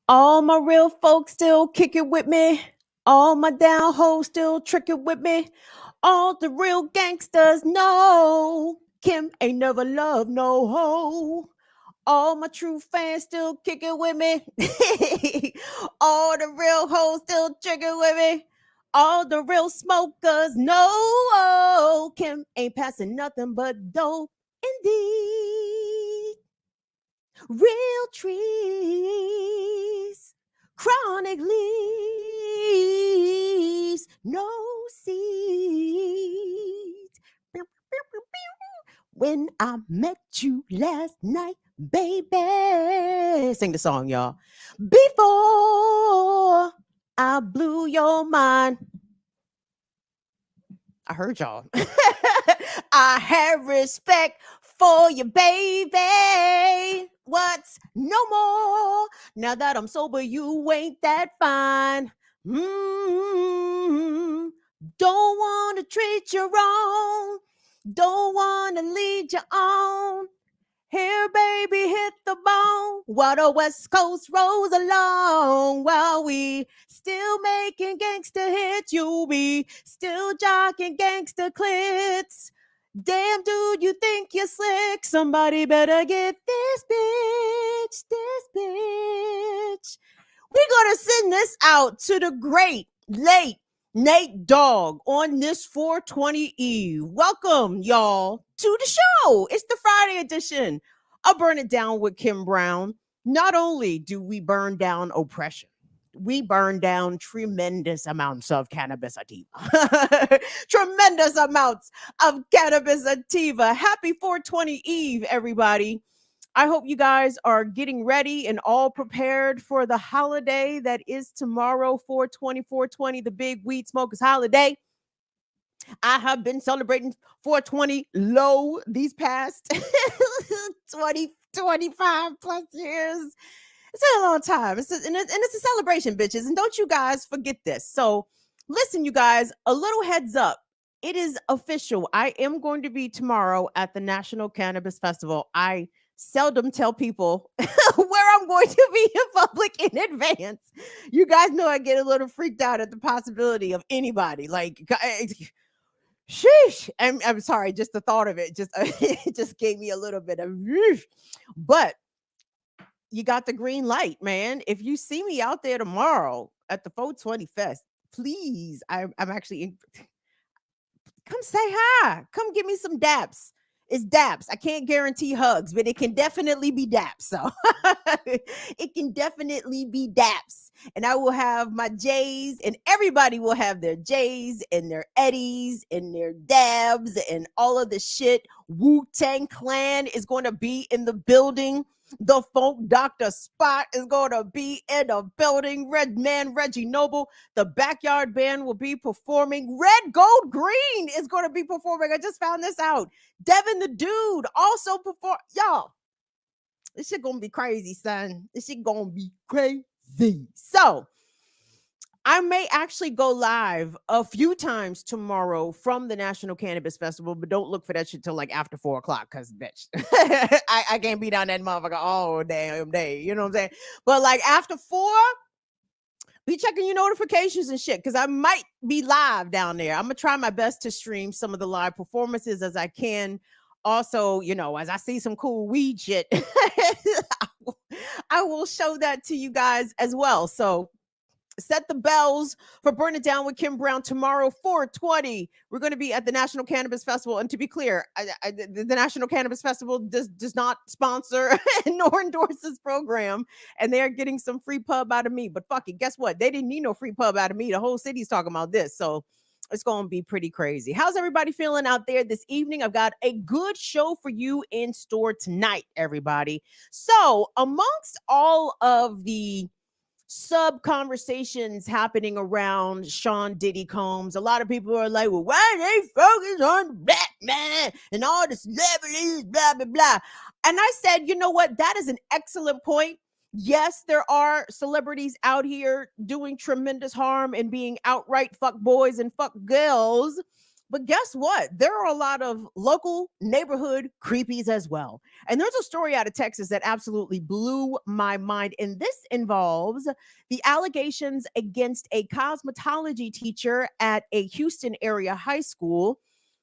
All my real folks still kicking with me. All my down hoes still tricking with me. All the real gangsters know Kim ain't never loved no hoe. All my true fans still kicking with me. All the real hoes still tricking with me. All the real smokers know Kim ain't passing nothing but dope. Indeed, real trees, chronic leaves, no seeds. When I met you last night, baby. Sing the song, y'all. Before I blew your mind. I heard y'all. I had respect for you, baby. What's no more? Now that I'm sober, you ain't that fine. Mm-hmm. Don't want to treat you wrong. Don't want to lead you on. Here, baby, hit the bone while the West Coast rolls along. While we still making gangster hits, you be still jocking gangster clits. Damn, dude, you think you're slick? Somebody better get this bitch, this bitch. We're gonna send this out to the great late Nate Dogg on this 420 Eve. Welcome, y'all, to the show. It's the Friday edition. I'll burn it down with Kim Brown. Not only do we burn down oppression, we burn down tremendous amounts of cannabis sativa. Tremendous amounts of cannabis sativa. Happy 420 Eve, everybody. I hope you guys are getting ready and all prepared for the holiday that is tomorrow, 420, the big weed smokers holiday. I have been celebrating 420 low these past 20, 25 plus years. It's been a long time. It's a celebration, bitches. And don't you guys forget this. So listen, you guys, a little heads up. It is official. I am going to be tomorrow at the National Cannabis Festival. I seldom tell people where I'm going to be in public in advance. You guys know I get a little freaked out at the possibility of anybody. Like, sheesh. I'm sorry, just the thought of it it just gave me a little bit of but you got the green light, man. If you see me out there tomorrow at the 420 Fest, please, I'm actually come say hi. Come give me some daps. It's daps. I can't guarantee hugs, but it can definitely be daps. So it can definitely be daps. And I will have my J's, and everybody will have their J's and their Eddies and their dabs and all of the shit. Wu-Tang Clan is going to be in the building. The Funk Doctor Spot is going to be in the building. Red Man Reggie Noble, the Backyard Band will be performing. Red Gold Green is going to be performing. I just found this out. Devin the Dude also perform. Y'all, this shit gonna be crazy, son. This shit gonna be crazy. So I may actually go live a few times tomorrow from the National Cannabis Festival, but don't look for that shit till like after 4 o'clock, because bitch, I can't be down that motherfucker all damn day. You know what I'm saying? But like after 4, be checking your notifications and shit, because I might be live down there. I'm gonna try my best to stream some of the live performances as I can. Also, as I see some cool weed shit, I will show that to you guys as well. So set the bells for Burn It Down with Kim Brown tomorrow, 420. We're going to be at the National Cannabis Festival. And to be clear, the National Cannabis Festival does not sponsor nor endorse this program. And they're getting some free pub out of me. But fuck it, guess what? They didn't need no free pub out of me. The whole city's talking about this. So it's going to be pretty crazy. How's everybody feeling out there this evening? I've got a good show for you in store tonight, everybody. So amongst all of the sub conversations happening around Sean Diddy Combs, a lot of people are like, well, why they focus on the black man and all the celebrities, blah, blah, blah. And I said, you know what? That is an excellent point. Yes, there are celebrities out here doing tremendous harm and being outright fuck boys and fuck girls. But guess what? There are a lot of local neighborhood creepies as well. And there's a story out of Texas that absolutely blew my mind. And this involves the allegations against a cosmetology teacher at a Houston area high school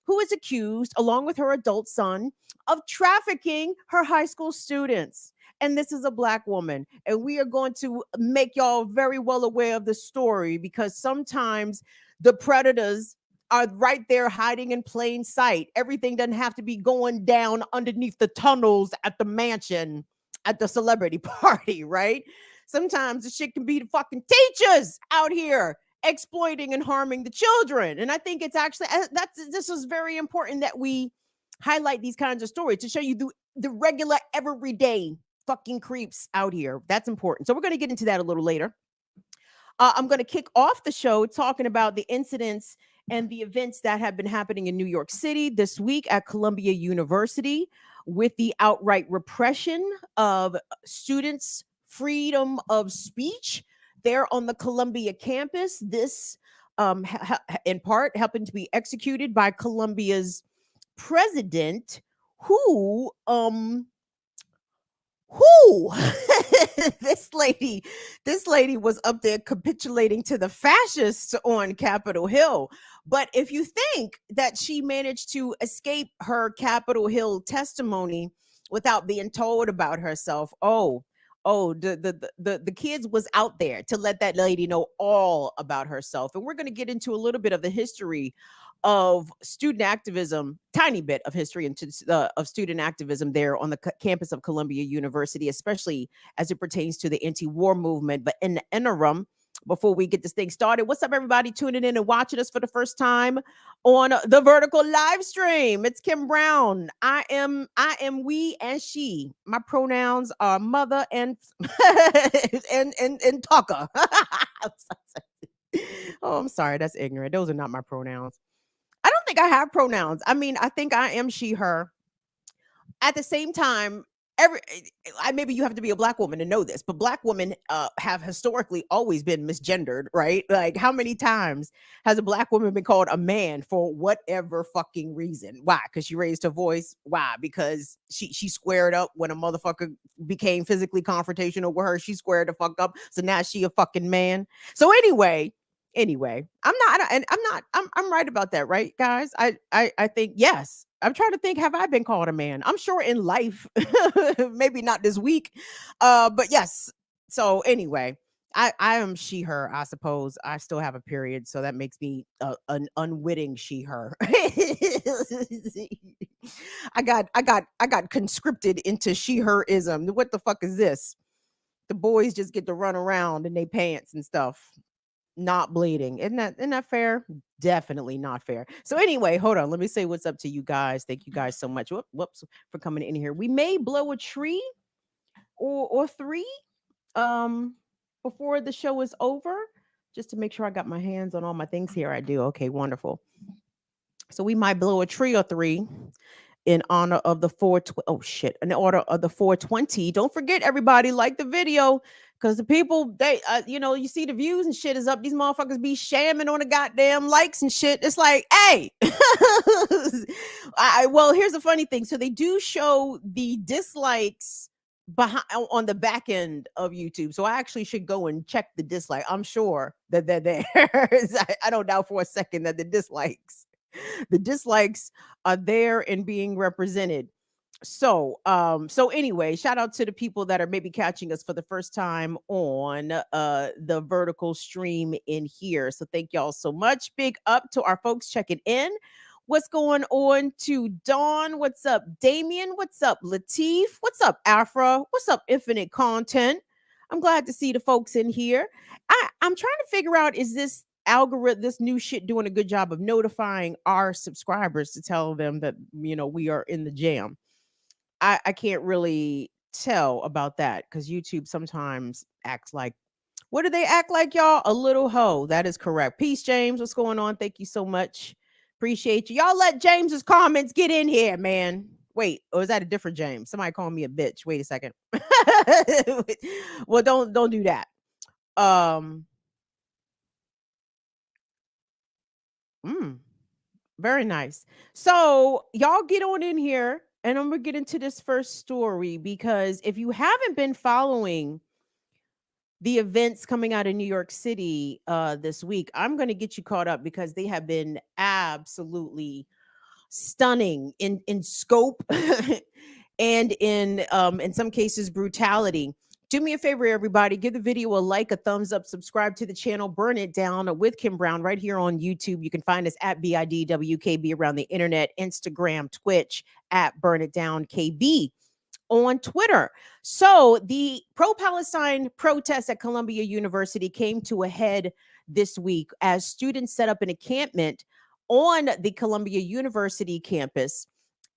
who is accused, along with her adult son, of trafficking her high school students. And this is a Black woman. And we are going to make y'all very well aware of the story because sometimes the predators are right there hiding in plain sight. Everything doesn't have to be going down underneath the tunnels at the mansion at the celebrity party, right? Sometimes the shit can be the fucking teachers out here exploiting and harming the children. And I think it's actually this is very important that we highlight these kinds of stories to show you the regular everyday fucking creeps out here. That's important. So we're going to get into that a little later. I'm going to kick off the show talking about the incidents and the events that have been happening in New York City this week at Columbia University with the outright repression of students' freedom of speech there on the Columbia campus. This, in part, happened to be executed by Columbia's president, who this lady was up there capitulating to the fascists on Capitol Hill. But if you think that she managed to escape her Capitol Hill testimony without being told about herself, the kids was out there to let that lady know all about herself. And we're going to get into a little bit of the history of student activism, tiny bit of history of student activism there on the campus of Columbia University, especially as it pertains to the anti-war movement. But in the interim, before we get this thing started, what's up, everybody tuning in and watching us for the first time on the Vertical live stream? It's Kim Brown. I am, we, and she. My pronouns are mother and and talker. Oh, I'm sorry, that's ignorant. Those are not my pronouns. I don't think I have pronouns. I mean, I think I am she, her. At the same time, maybe you have to be a Black woman to know this, but Black women have historically always been misgendered, right? Like, how many times has a Black woman been called a man for whatever fucking reason? Why? Because she raised her voice? Why? Because she squared up when a motherfucker became physically confrontational with her. She squared the fuck up, so now she a fucking man. So anyway, I'm right about that, right, guys? I think yes. I'm trying to think, have I been called a man? I'm sure in life, maybe not this week, but yes. So anyway, I am she, her, I suppose. I still have a period, so that makes me an unwitting she, her. I got conscripted into she, her-ism. What the fuck is this? The boys just get to run around in their pants and stuff, not bleeding. Isn't that fair? Definitely not fair. So anyway, hold on. Let me say what's up to you guys. Thank you guys so much. Whoops for coming in here. We may blow a tree or three before the show is over, just to make sure I got my hands on all my things here. I do. Okay, wonderful. So we might blow a tree or three in honor of the 420. In order of the 420. Don't forget, everybody, like the video, because the people, they you see the views and shit is up. These motherfuckers be shamming on the goddamn likes and shit. It's like, hey. Well, here's the funny thing. So they do show the dislikes behind on the back end of YouTube. So I actually should go and check the dislike. I'm sure that they're there. I don't doubt for a second that the dislikes are there and being represented. So anyway, shout out to the people that are maybe catching us for the first time on the vertical stream in here. So thank y'all so much. Big up to our folks checking in. What's going on to Dawn? What's up, Damien? What's up, Latif? What's up, Afra? What's up, Infinite Content? I'm glad to see the folks in here. I'm trying to figure out, is this algorithm, this new shit, doing a good job of notifying our subscribers to tell them that, we are in the jam? I can't really tell about that because YouTube sometimes acts like, what do they act like, y'all? A little hoe. That is correct. Peace, James. What's going on? Thank you so much. Appreciate you. Y'all let James's comments get in here, man. Wait, or is that a different James? Somebody called me a bitch. Wait a second. Well, don't do that. Very nice. So y'all get on in here and I'm gonna get into this first story because if you haven't been following the events coming out of New York City this week, I'm gonna get you caught up because they have been absolutely stunning in scope and in some cases brutality. Do me a favor, everybody. Give the video a like, a thumbs up, subscribe to the channel, Burn It Down with Kim Brown right here on YouTube. You can find us at BIDWKB around the internet, Instagram, Twitch, at Burn It Down KB on Twitter. So the pro-Palestine protests at Columbia University came to a head this week as students set up an encampment on the Columbia University campus,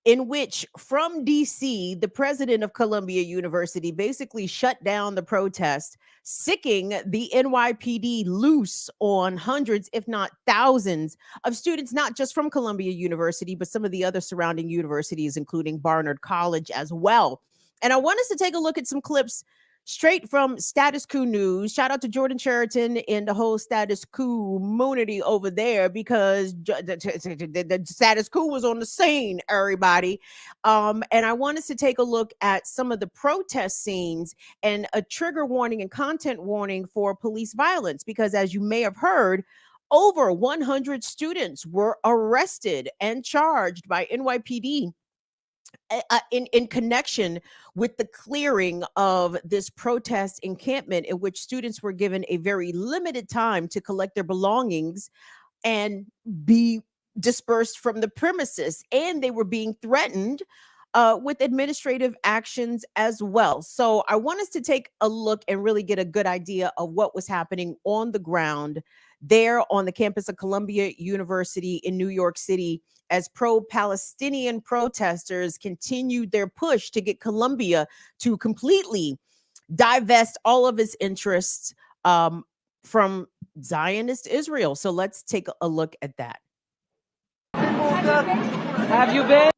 in which from DC, the president of Columbia University basically shut down the protest, sicking the NYPD loose on hundreds, if not thousands, of students, not just from Columbia University, but some of the other surrounding universities, including Barnard College as well. And I want us to take a look at some clips straight from Status Quo News. Shout out to Jordan Sheraton and the whole Status Quo community over there because the Status Quo was on the scene, everybody. And I want us to take a look at some of the protest scenes and a trigger warning and content warning for police violence, because as you may have heard, over 100 students were arrested and charged by NYPD in connection with the clearing of this protest encampment, in which students were given a very limited time to collect their belongings and be dispersed from the premises. And they were being threatened with administrative actions as well. So I want us to take a look and really get a good idea of what was happening on the ground there on the campus of Columbia University in New York City, as pro-Palestinian protesters continued their push to get Columbia to completely divest all of its interests from Zionist Israel. So let's take a look at that. Have you been?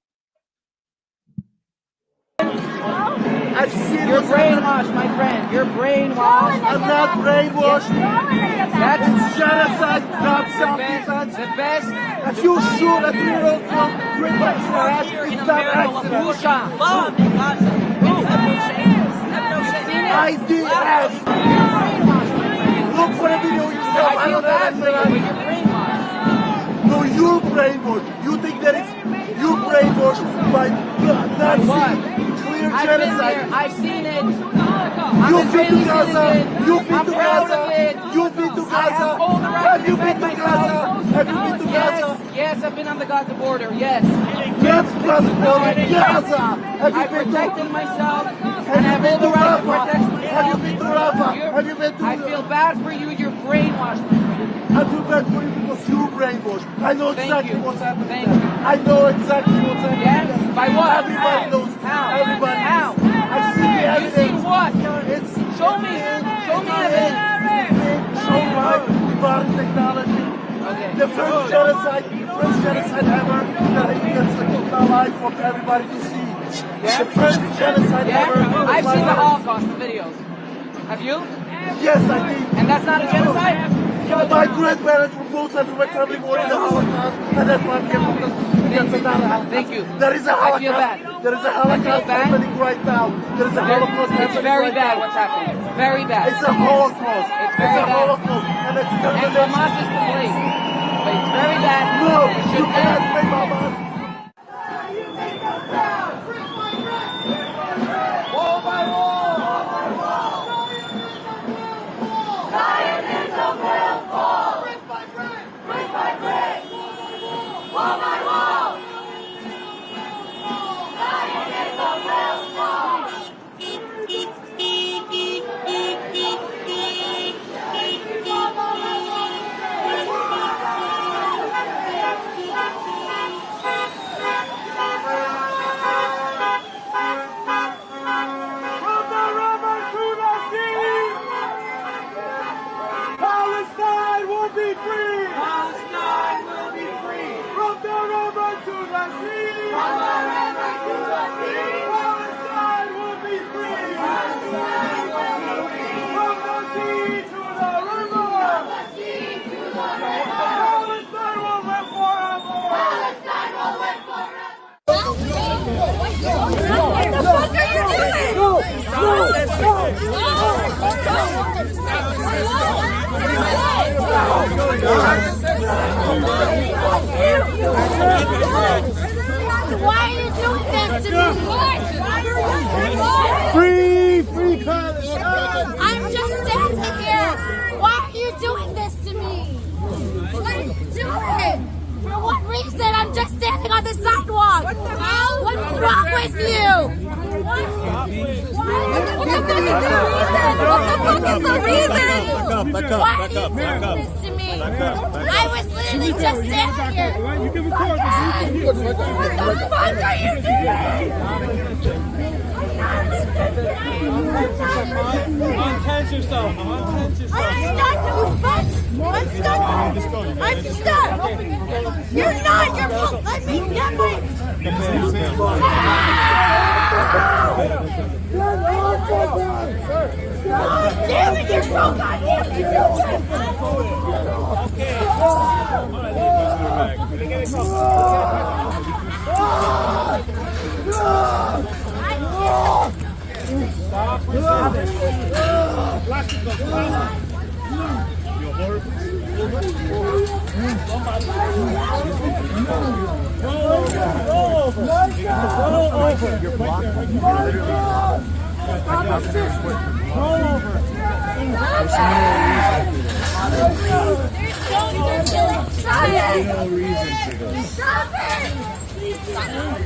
You're brainwashed, my friend. You're brainwashed. I'm not brainwashed. That's genocide, not self-defense. The best. If you shoot at people from Twin Lakes, it's not accident. IDF. Look for a video yourself. I feel bad for you, but you're brainwashed. No, you're brainwashed. You think that it's you're brainwashed by Nazi clear genocide. I've seen it. You've been to Gaza. You've been to Gaza. You've been to Gaza. Have you been to Gaza? Have you been to Gaza? Yes, I've been on the Gaza border. Yes. That's Gaza border. Gaza. Have you I been protected to? myself, and I Have have you all been the to right to Rafah? protect myself. Have you been to Rafah? Have you been to? I feel bad for you. You're brainwashed. I feel bad for you because you're brainwashed. I know Thank exactly you. what's happening. Thank there. you. I know exactly what's happening. Yes? By what? Everybody How? knows. How? Everybody. How? I've seen the You evidence. seen what? It's Show me evidence. show life with modern technology. Okay. The first genocide ever that's like a life for everybody to see. Yeah. The first genocide ever. Yeah? I've seen the Holocaust videos. Have you? Yes, I did. And that's not a genocide? My grandparents were both at my family born in the Holocaust, and that's why I'm here because of that. Thank you. There is a I Holocaust. feel bad. There is a I feel Holocaust bad. happening right now. There is a Holocaust It's happening very right bad now. what's happening. Very bad. It's a Holocaust. It's It's very a bad. Holocaust, and it's And termination. Hamas is to blame. But it's very bad. No, It you should can't end. blame Hamas. Wall by wall. Zionism will fall. Brick by brick. Brick by brick. Wall by wall. Zionism will fall. the fuck are you Why are you doing this to me? Free Palestine! I'm just standing here. Why are you doing this to me? What are you doing? For what reason? I'm just standing on the sidewalk. What the hell? What's wrong with you? What the fuck is the reason? What the fuck is the reason? Why are you doing this to me? I was literally just standing here. You can record this. What the fuck are you doing? Untense yourself. Untense yourself. I'm stuck, you bitch! I'm stuck! I'm stuck! You're not! Let me get my... God damn it! You're so goddamn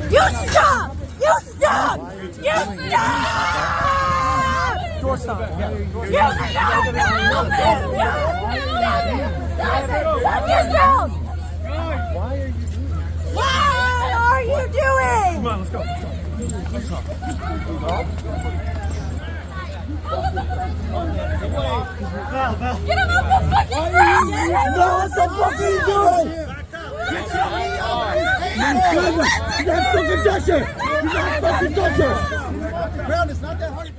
You stop! You stop! You stop! Door stop. You stop! Stop yourself! What are you doing? Come on, let's go. Get him off the fucking ground! No, what the fuck are you doing? You got fucking touch her! You got fucking touch her! Ground is not that hard.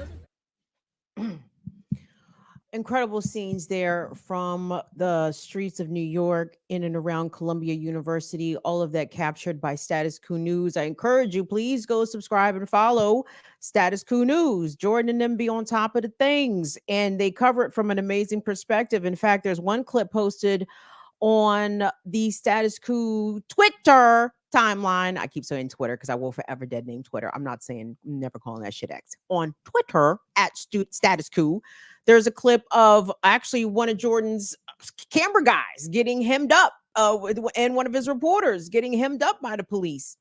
Incredible scenes there from the streets of New York, in and around Columbia University, all of that captured by Status Quo News. I encourage you, please go subscribe and follow Status Quo News. Jordan and them be on top of the things, and they cover it from an amazing perspective. In fact, there's one clip posted on the Status Quo Twitter timeline. I keep saying Twitter because I will forever dead name Twitter. I'm not saying, never calling that shit X. On Twitter at Status Quo, there's a clip of actually one of Jordan's camera guys getting hemmed up, and one of his reporters getting hemmed up by the police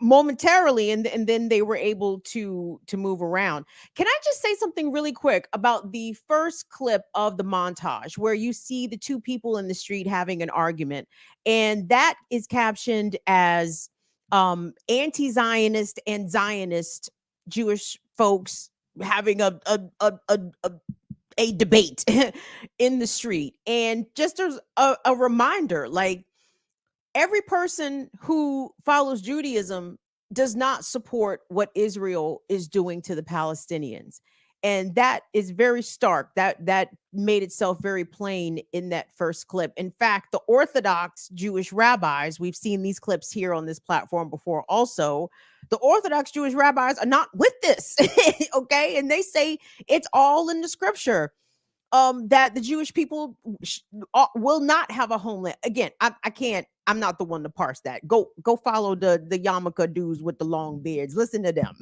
momentarily, and then they were able to move around. Can I just say something really quick about the first clip of the montage where you see the two people in the street having an argument, and that is captioned as anti-Zionist and Zionist Jewish folks having a debate in the street. And just as a reminder, like, every person who follows Judaism does not support what Israel is doing to the Palestinians. And that is very stark. That made itself very plain in that first clip. In fact, the Orthodox Jewish rabbis, we've seen these clips here on this platform before also, the Orthodox Jewish rabbis are not with this, okay? And they say it's all in the scripture. That the Jewish people will not have a homeland. Again, I'm not the one to parse that. Go follow the yarmulke dudes with the long beards. Listen to them.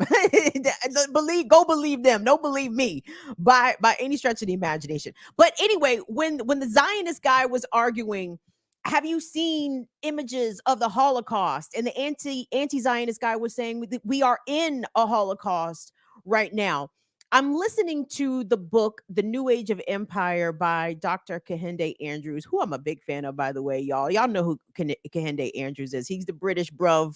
Go believe them. Don't believe me by any stretch of the imagination. But anyway, when the Zionist guy was arguing, have you seen images of the Holocaust? And the anti-Zionist guy was saying we are in a Holocaust right now. I'm listening to the book, The New Age of Empire by Dr. Kehinde Andrews, who I'm a big fan of, by the way, y'all. Y'all know who Kehinde Andrews is. He's the British bruv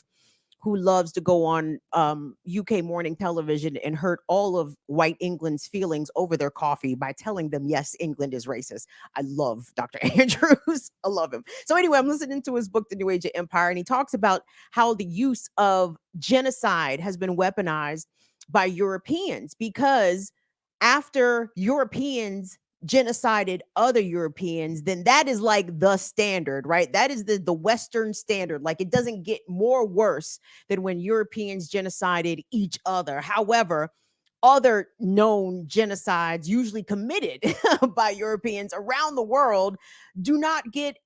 who loves to go on UK morning television and hurt all of white England's feelings over their coffee by telling them, yes, England is racist. I love Dr. Andrews. I love him. So anyway, I'm listening to his book, The New Age of Empire, and he talks about how the use of genocide has been weaponized by Europeans, because after Europeans genocided other Europeans, then that is like the standard, right? That is the Western standard. Like, it doesn't get more worse than when Europeans genocided each other. However, other known genocides, usually committed by Europeans around the world, do not get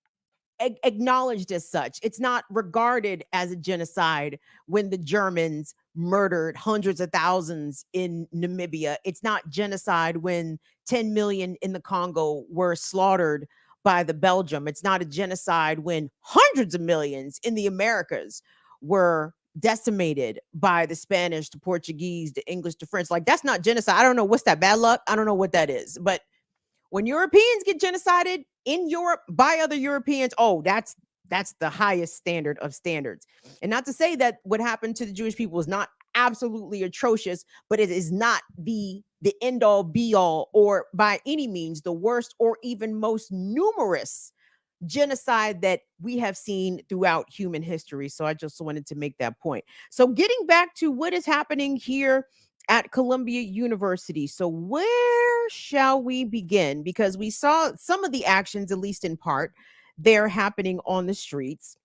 acknowledged as such. It's not regarded as a genocide when the Germans murdered hundreds of thousands in Namibia. It's not genocide when 10 million in the Congo were slaughtered by the Belgium. It's not a genocide when hundreds of millions in the Americas were decimated by the Spanish, the Portuguese, the English, the French. Like, that's not genocide. I don't know what's that, bad luck. I don't know what that is. But when Europeans get genocided in Europe by other Europeans, oh, that's the highest standard of standards. And not to say that what happened to the Jewish people is not absolutely atrocious, but it is not the end all be all, or by any means the worst or even most numerous genocide that we have seen throughout human history. So I just wanted to make that point. So getting back to what is happening here at Columbia University. So where shall we begin? Because we saw some of the actions, at least in part, they're happening on the streets.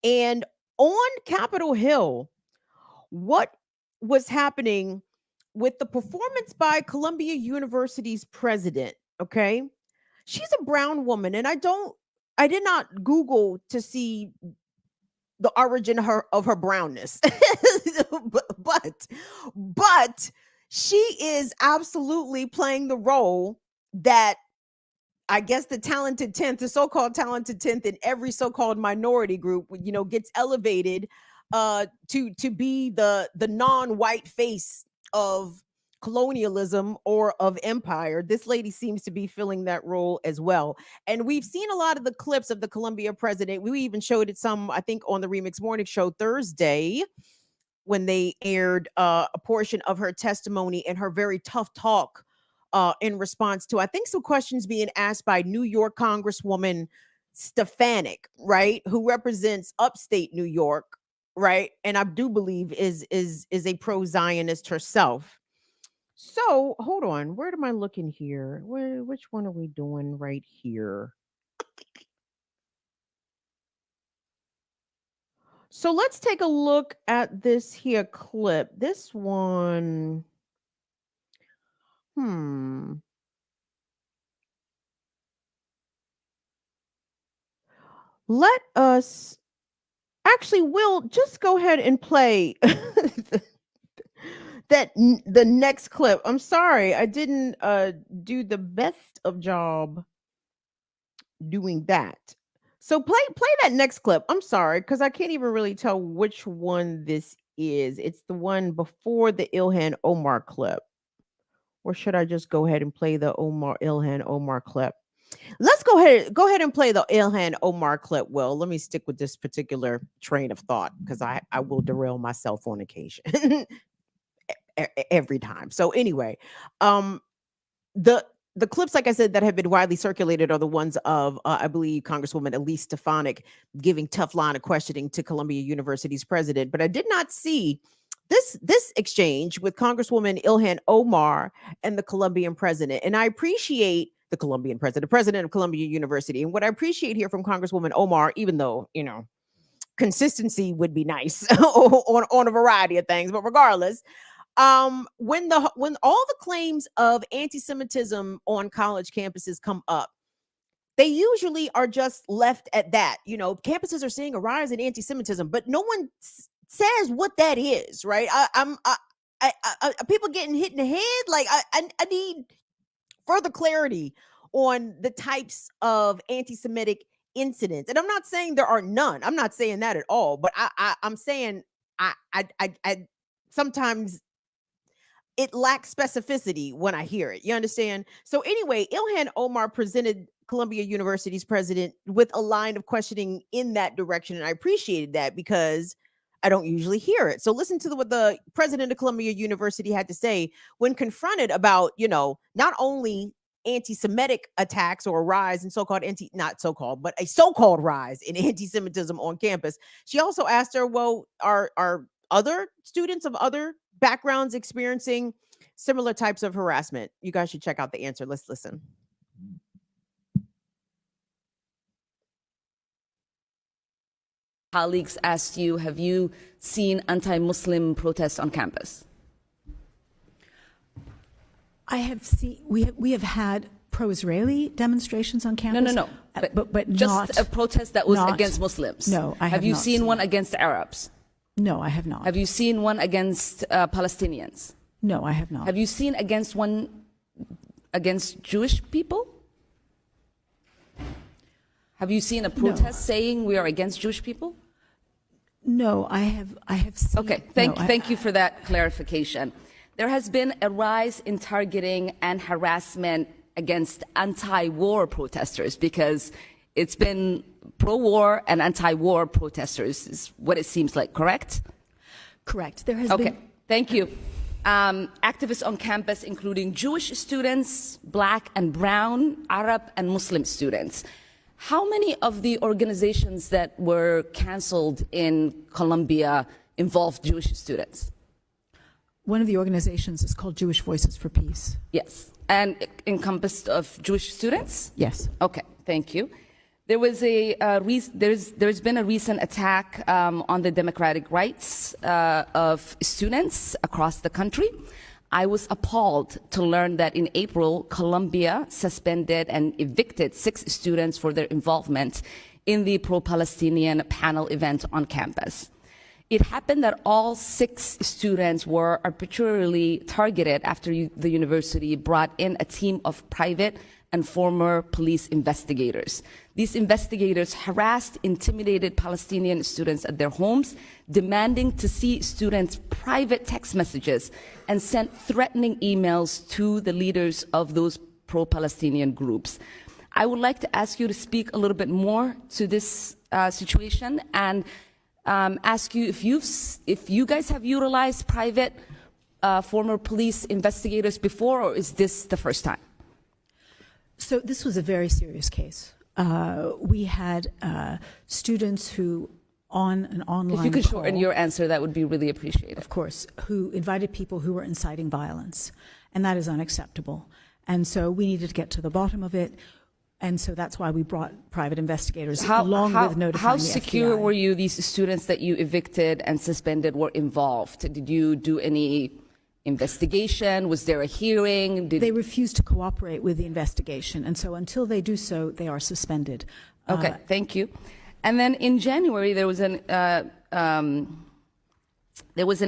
And on Capitol Hill, what was happening with the performance by Columbia University's president? Okay. She's a brown woman, and I did not Google to see the origin of her brownness. but she is absolutely playing the role that, I guess, the talented 10th, the so-called talented 10th in every so-called minority group, gets elevated to be the non-white face of colonialism or of empire. This lady seems to be filling that role as well. And we've seen a lot of the clips of the Columbia president. We even showed it some, I think, on the Remix Morning Show Thursday, when they aired a portion of her testimony and her very tough talk in response to, I think, some questions being asked by New York Congresswoman Stefanik, right, who represents upstate New York, right, and I do believe is a pro-Zionist herself. So hold on, where am I looking here? Which one are we doing right here? So let's take a look at this here clip. This one. Let us actually, we'll just go ahead and play the next clip. I'm sorry, I didn't do the best of job doing that. So play that next clip. I'm sorry, because I can't even really tell which one this is. It's the one before the Ilhan Omar clip. Or should I just go ahead and play the Ilhan Omar clip? Let's go ahead and play the Ilhan Omar clip. Well, let me stick with this particular train of thought, because I will derail myself on occasion every time. So anyway, the clips, like I said, that have been widely circulated are the ones of, I believe, Congresswoman Elise Stefanik giving tough line of questioning to Columbia University's president. But I did not see this exchange with Congresswoman Ilhan Omar and the Colombian president. And I appreciate the Colombian president, president of Columbia University. And what I appreciate here from Congresswoman Omar, even though, consistency would be nice on a variety of things, but regardless, when all the claims of anti-Semitism on college campuses come up, they usually are just left at that. Campuses are seeing a rise in anti-Semitism, but no one says what that is, right? People getting hit in the head. Like, I need further clarity on the types of anti-Semitic incidents. And I'm not saying there are none. I'm not saying that at all. But I'm saying I sometimes it lacks specificity when I hear it. You understand? So anyway, Ilhan Omar presented Columbia University's president with a line of questioning in that direction. And I appreciated that, because I don't usually hear it. So listen to what the president of Columbia University had to say when confronted about, not only anti-Semitic attacks or a rise in not so-called, but a so-called rise in anti-Semitism on campus. She also asked her, well, are other students of other backgrounds experiencing similar types of harassment. You guys should check out the answer. Let's listen. Colleagues asked you, have you seen anti-Muslim protests on campus? I have seen, we have had pro-Israeli demonstrations on campus. No. But just not a protest that was not- against Muslims. No, I have you not seen seen one that. against Arabs? No, I have not. Have you seen one against Palestinians? No, I have not. Have you seen one against Jewish people? Have you seen a protest saying we are against Jewish people? No, I have seen. Okay, thank you for that clarification. There has been a rise in targeting and harassment against anti-war protesters because it's been pro-war and anti-war protesters is what it seems like, correct? Correct. There has Okay, been. thank you. Activists on campus, including Jewish students, Black and Brown, Arab and Muslim students. How many of the organizations that were canceled in Colombia involved Jewish students? One of the organizations is called Jewish Voices for Peace. Yes. And it encompassed of Jewish students? Yes. Okay, thank you. There was there's been a recent attack on the democratic rights of students across the country. I was appalled to learn that in April, Colombia suspended and evicted 6 students for their involvement in the pro-Palestinian panel event on campus. It happened that all 6 students were arbitrarily targeted after the university brought in a team of private and former police investigators. These investigators harassed, intimidated Palestinian students at their homes, demanding to see students' private text messages and sent threatening emails to the leaders of those pro-Palestinian groups. I would like to ask you to speak a little bit more to this situation and ask you if you guys have utilized private former police investigators before, or is this the first time? So this was a very serious case. We had students who on an online If you could call, shorten your answer, that would be really appreciated. of course, who invited people who were inciting violence, and that is unacceptable. And so we needed to get to the bottom of it, and so that's why we brought private investigators along with notifying how the secure FBI. were you these students that you evicted and suspended were involved? Did you do any investigation? Was there a hearing? They refused to cooperate with the investigation, and so until they do so, they are suspended. Okay, thank you. And then in January, there was an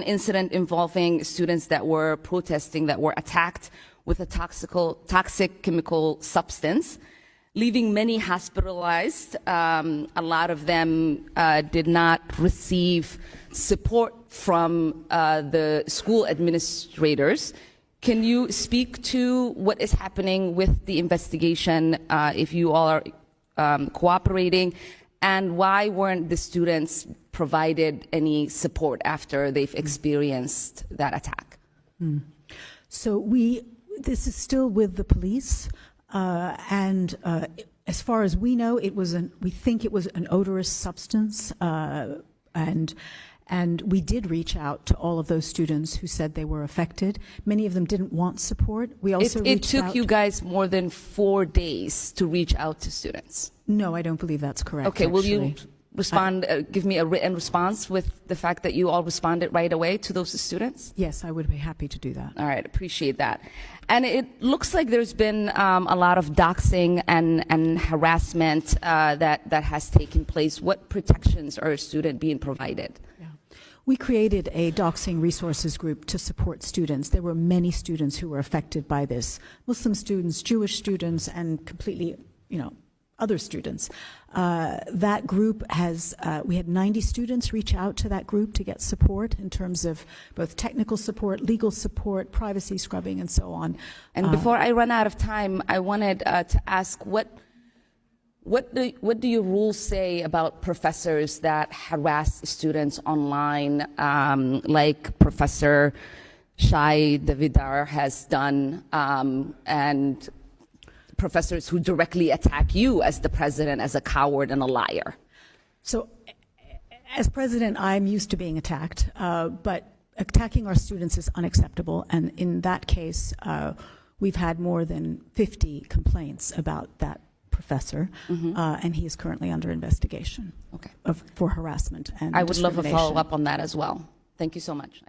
incident involving students that were protesting that were attacked with a toxic chemical substance, leaving many hospitalized. A lot of them did not receive support from the school administrators. Can you speak to what is happening with the investigation, if you all are cooperating, and why weren't the students provided any support after they've experienced that attack? So this is still with the police, and as far as we know, we think it was an odorous substance, and we did reach out to all of those students who said they were affected. Many of them didn't want support. We also It took you guys more than 4 days to reach out to students. No, I don't believe that's correct. Okay, will you actually. respond, give me a written response with the fact that you all responded right away to those students? Yes, I would be happy to do that. All right, appreciate that. And it looks like there's been a lot of doxing and harassment that has taken place. What protections are a student being provided? We created a doxing resources group to support students. There were many students who were affected by this. Muslim students, Jewish students, and completely, other students. That group we had 90 students reach out to that group to get support in terms of both technical support, legal support, privacy scrubbing, and so on. And before I run out of time, I wanted to ask what do your rules say about professors that harass students online, like Professor Shai Davidar has done, and professors who directly attack you as the president as a coward and a liar? So, as president, I'm used to being attacked, but attacking our students is unacceptable. And in that case, we've had more than 50 complaints about that professor, and he is currently under investigation for harassment and I would love a discrimination. follow-up on that as well. Thank you so much.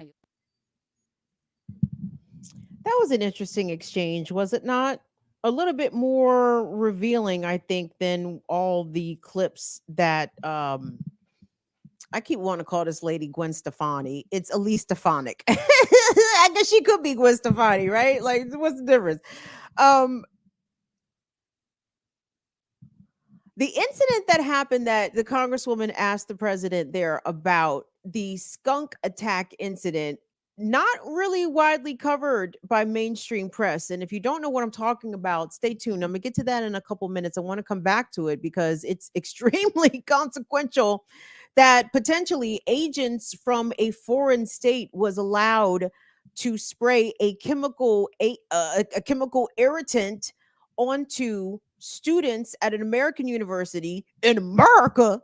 That was an interesting exchange, was it not? A little bit more revealing, I think, than all the clips that I keep wanting to call this lady Gwen Stefani. It's Elise Stefanik. I guess she could be Gwen Stefani, right? Like, what's the difference? The incident that happened that the Congresswoman asked the president there about, the skunk attack incident, not really widely covered by mainstream press. And if you don't know what I'm talking about, stay tuned. I'm gonna get to that in a couple minutes. I want to come back to it because it's extremely consequential that potentially agents from a foreign state was allowed to spray a chemical irritant onto students at an American university in America,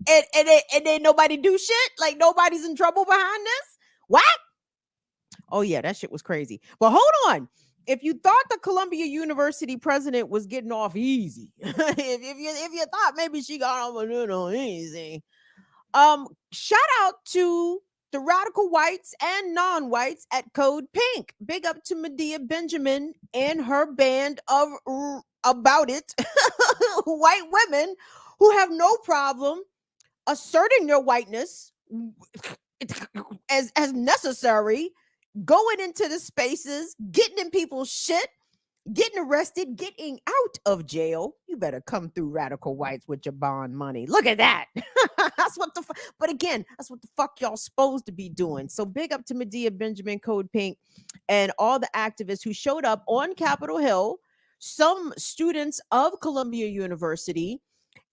and then nobody do shit. Like, nobody's in trouble behind this. What? Oh yeah, that shit was crazy. But hold on. If you thought the Columbia University president was getting off easy, if you thought maybe she got off a little easy, shout out to the radical whites and non-whites at Code Pink. Big up to Medea Benjamin and her band of about it white women who have no problem asserting their whiteness as necessary, going into the spaces, getting in people's shit, getting arrested, getting out of jail. You better come through, radical whites, with your bond money. Look at that. That's what but again, that's what the fuck y'all supposed to be doing. So big up to Medea Benjamin, Code Pink, and all the activists who showed up on Capitol Hill, some students of Columbia University.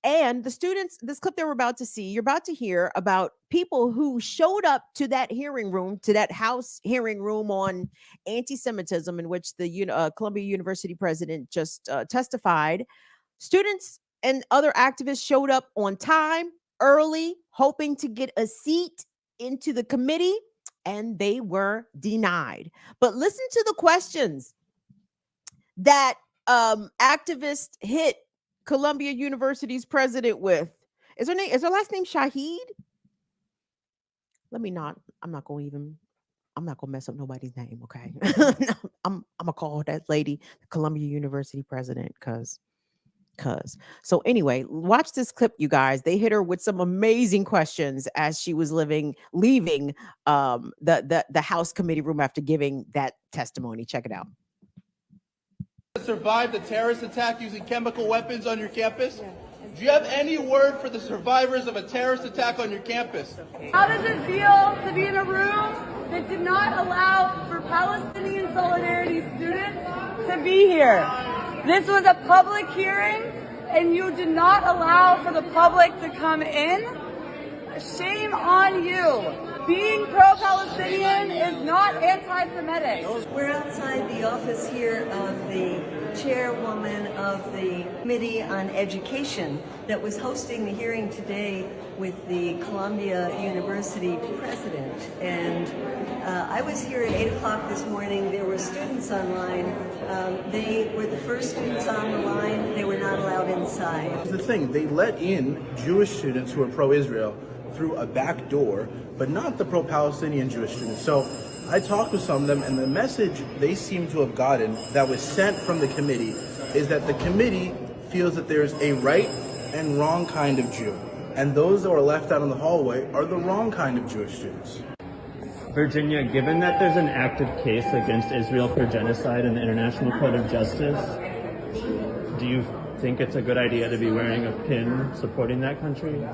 And the students, this clip they were about to see, you're about to hear about people who showed up to that hearing room, to that House hearing room on anti-Semitism, in which the Columbia University president just testified. Students and other activists showed up on time, early, hoping to get a seat into the committee, and they were denied. But listen to the questions that activists hit Columbia University's president with. Is her last name Shahid? I'm not gonna mess up nobody's name, okay? I'm gonna call that lady the Columbia University president because. So anyway, watch this clip, you guys. They hit her with some amazing questions as she was leaving the House committee room after giving that testimony. Check it out. Survived a terrorist attack using chemical weapons on your campus? Do you have any word for the survivors of a terrorist attack on your campus? How does it feel to be in a room that did not allow for Palestinian solidarity students to be here? This was a public hearing and you did not allow for the public to come in? Shame on you. Being pro-Palestinian is not anti-Semitic. We're outside the office here of the chairwoman of the Committee on Education that was hosting the hearing today with the Columbia University president. And I was here at 8 o'clock this morning. There were students online. They were the first students on the line. They were not allowed inside. The thing, they let in Jewish students who are pro-Israel through a back door, but not the pro-Palestinian Jewish students. So I talked with some of them, and the message they seem to have gotten that was sent from the committee is that the committee feels that there's a right and wrong kind of Jew, and those that are left out in the hallway are the wrong kind of Jewish students. Virginia, given that there's an active case against Israel for genocide in the International Court of Justice, do you think it's a good idea to be wearing a pin supporting that country?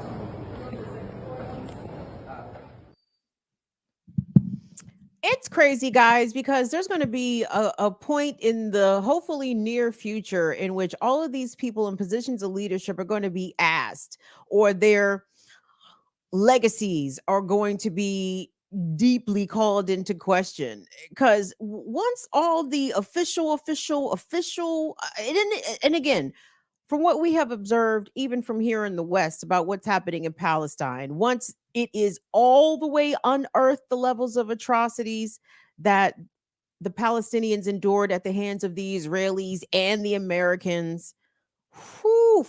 It's crazy, guys, because there's going to be a point in the hopefully near future in which all of these people in positions of leadership are going to be asked, or their legacies are going to be deeply called into question. Because once all the official, and again, from what we have observed, even from here in the West, about what's happening in Palestine, once It is all the way unearthed the levels of atrocities that the Palestinians endured at the hands of the Israelis and the Americans. Whew.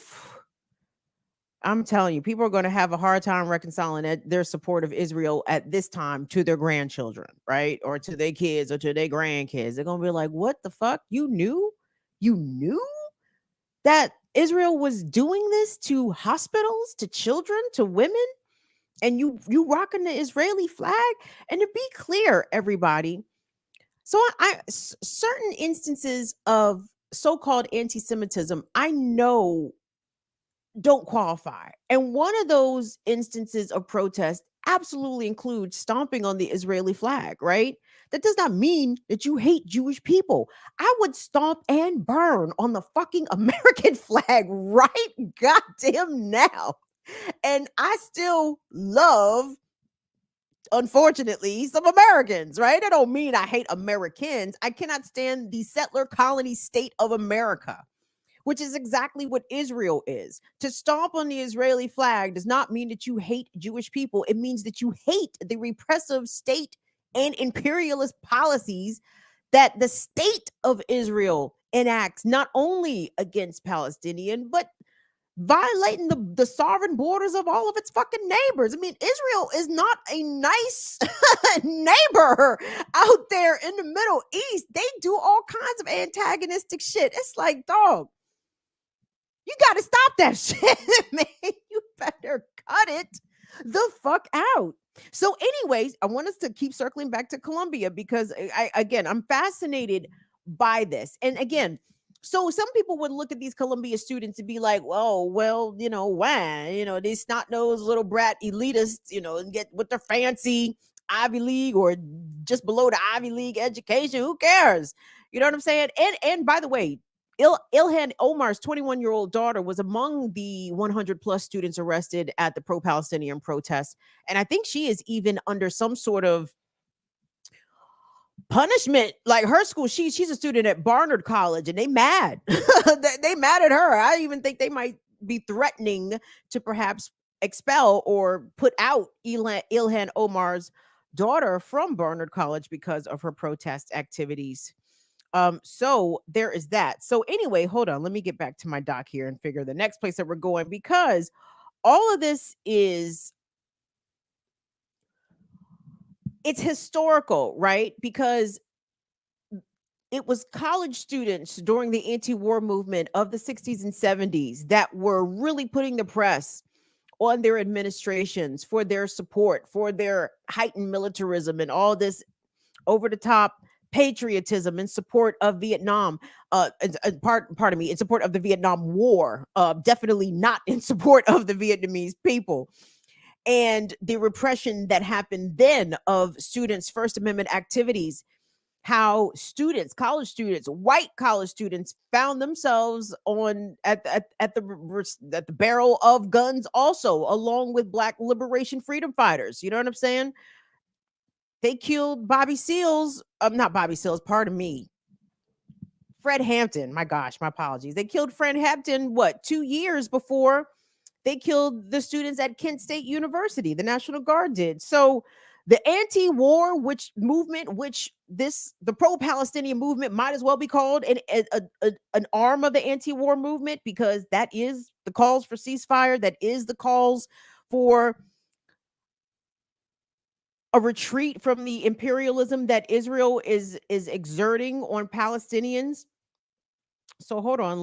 I'm telling you, people are going to have a hard time reconciling their support of Israel at this time to their grandchildren, right? Or to their kids or to their grandkids. They're going to be like, what the fuck? You knew? You knew that Israel was doing this to hospitals, to children, to women? And you rocking the Israeli flag? And to be clear, everybody, so certain instances of so-called anti-Semitism, I know don't qualify. And one of those instances of protest absolutely includes stomping on the Israeli flag, right? That does not mean that you hate Jewish people. I would stomp and burn on the fucking American flag right goddamn now. And I still love, unfortunately, some Americans, right? I don't mean I hate Americans. I cannot stand the settler colony state of America, which is exactly what Israel is. To stomp on the Israeli flag does not mean that you hate Jewish people. It means that you hate the repressive state and imperialist policies that the state of Israel enacts, not only against Palestinian, but violating the sovereign borders of all of its fucking neighbors. I mean, Israel is not a nice neighbor out there in the Middle East. They do all kinds of antagonistic shit. It's like, dog, you got to stop that shit, man. You better cut it the fuck out. So anyways, I want us to keep circling back to Colombia because I'm fascinated by this. And again, so some people would look at these Columbia students and be like, well, why, these snot-nosed little brat elitists, and get with their fancy Ivy League or just below the Ivy League education. Who cares? You know what I'm saying? And by the way, Ilhan Omar's 21-year-old daughter was among the 100 plus students arrested at the pro-Palestinian protests. And I think she is even under some sort of punishment. Like her school, she's a student at Barnard College and they mad. they mad at her. I even think they might be threatening to perhaps expel or put out Ilhan Omar's daughter from Barnard College because of her protest activities. So there is that. So anyway, hold on. Let me get back to my doc here and figure the next place that we're going, because all of this it's historical, right? Because it was college students during the anti-war movement of the 60s and 70s that were really putting the press on their administrations for their support, for their heightened militarism and all this over-the-top patriotism in support of Vietnam, pardon me, in support of the Vietnam War, definitely not in support of the Vietnamese people. And the repression that happened then of students' First Amendment activities, how students, college students, white college students found themselves at the barrel of guns also, along with Black liberation freedom fighters. You know what I'm saying? They killed Bobby Seals, not Bobby Seals, pardon me. Fred Hampton, my gosh, my apologies. They killed Fred Hampton, 2 years before they killed the students at Kent State University, the National Guard did. So the anti-war movement, the pro-Palestinian movement might as well be called an arm of the anti-war movement, because that is the calls for ceasefire, that is the calls for a retreat from the imperialism that Israel is exerting on Palestinians. So hold on,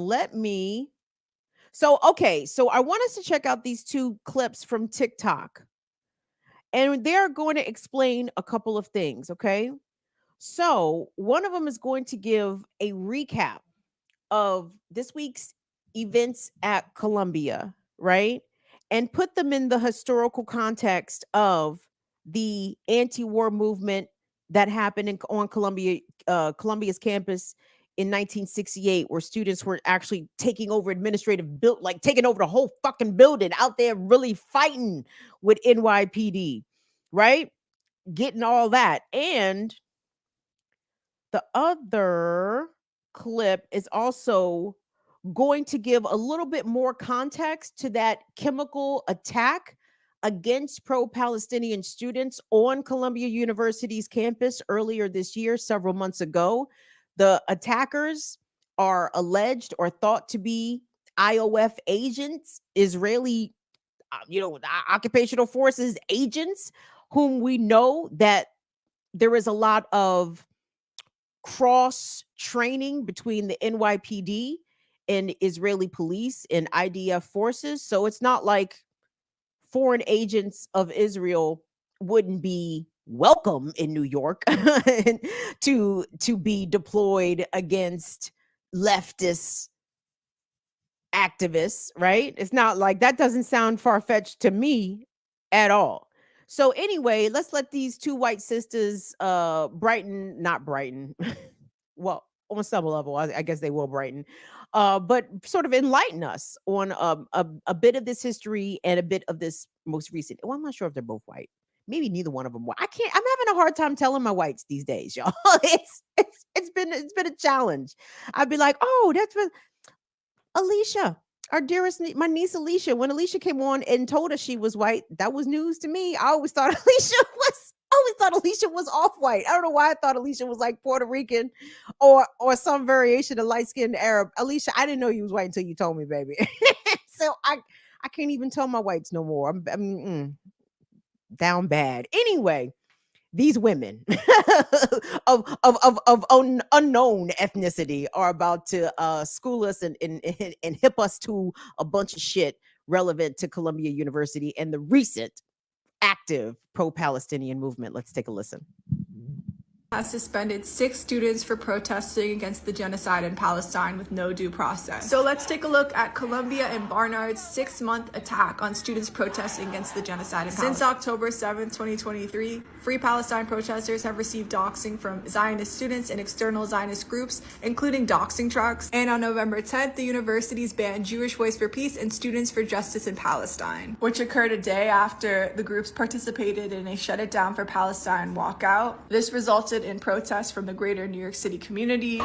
so I want us to check out these two clips from TikTok. And they're going to explain a couple of things, okay? So one of them is going to give a recap of this week's events at Columbia, right? And put them in the historical context of the anti-war movement that happened on Columbia's campus in 1968, where students were actually taking over taking over the whole fucking building, out there really fighting with NYPD, right? Getting all that. And the other clip is also going to give a little bit more context to that chemical attack against pro-Palestinian students on Columbia University's campus earlier this year, several months ago. The attackers are alleged or thought to be IOF agents, Israeli, occupational forces agents, whom we know that there is a lot of cross training between the NYPD and Israeli police and IDF forces. So it's not like foreign agents of Israel wouldn't be welcome in New York to be deployed against leftist activists, right? It's not like that. Doesn't sound far-fetched to me at all. So anyway, let's let these two white sisters not brighten. Well, on some level, I guess they will brighten, but sort of enlighten us on a bit of this history and a bit of this most recent. Well, I'm not sure if they're both white. Maybe neither one of them. I'm having a hard time telling my whites these days, y'all. It's been a challenge. I'd be like, oh, that's what Alicia, our dearest, my niece Alicia. When Alicia came on and told us she was white, that was news to me. I always thought Alicia was off-white. I don't know why I thought Alicia was like Puerto Rican or some variation of light-skinned Arab. Alicia, I didn't know you was white until you told me, baby. So I can't even tell my whites no more. I'm down bad. Anyway, these women of unknown ethnicity are about to school us and hip us to a bunch of shit relevant to Columbia University and the recent active pro-Palestinian movement. Let's take a listen. Has suspended 6 students for protesting against the genocide in Palestine with no due process. So let's take a look at Columbia and Barnard's 6-month attack on students protesting against the genocide in Palestine. Since October 7, 2023, Free Palestine protesters have received doxing from Zionist students and external Zionist groups, including doxing trucks. And on November 10th, the universities banned Jewish Voice for Peace and Students for Justice in Palestine, which occurred a day after the groups participated in a Shut It Down for Palestine walkout. This resulted in protests from the greater New York City community,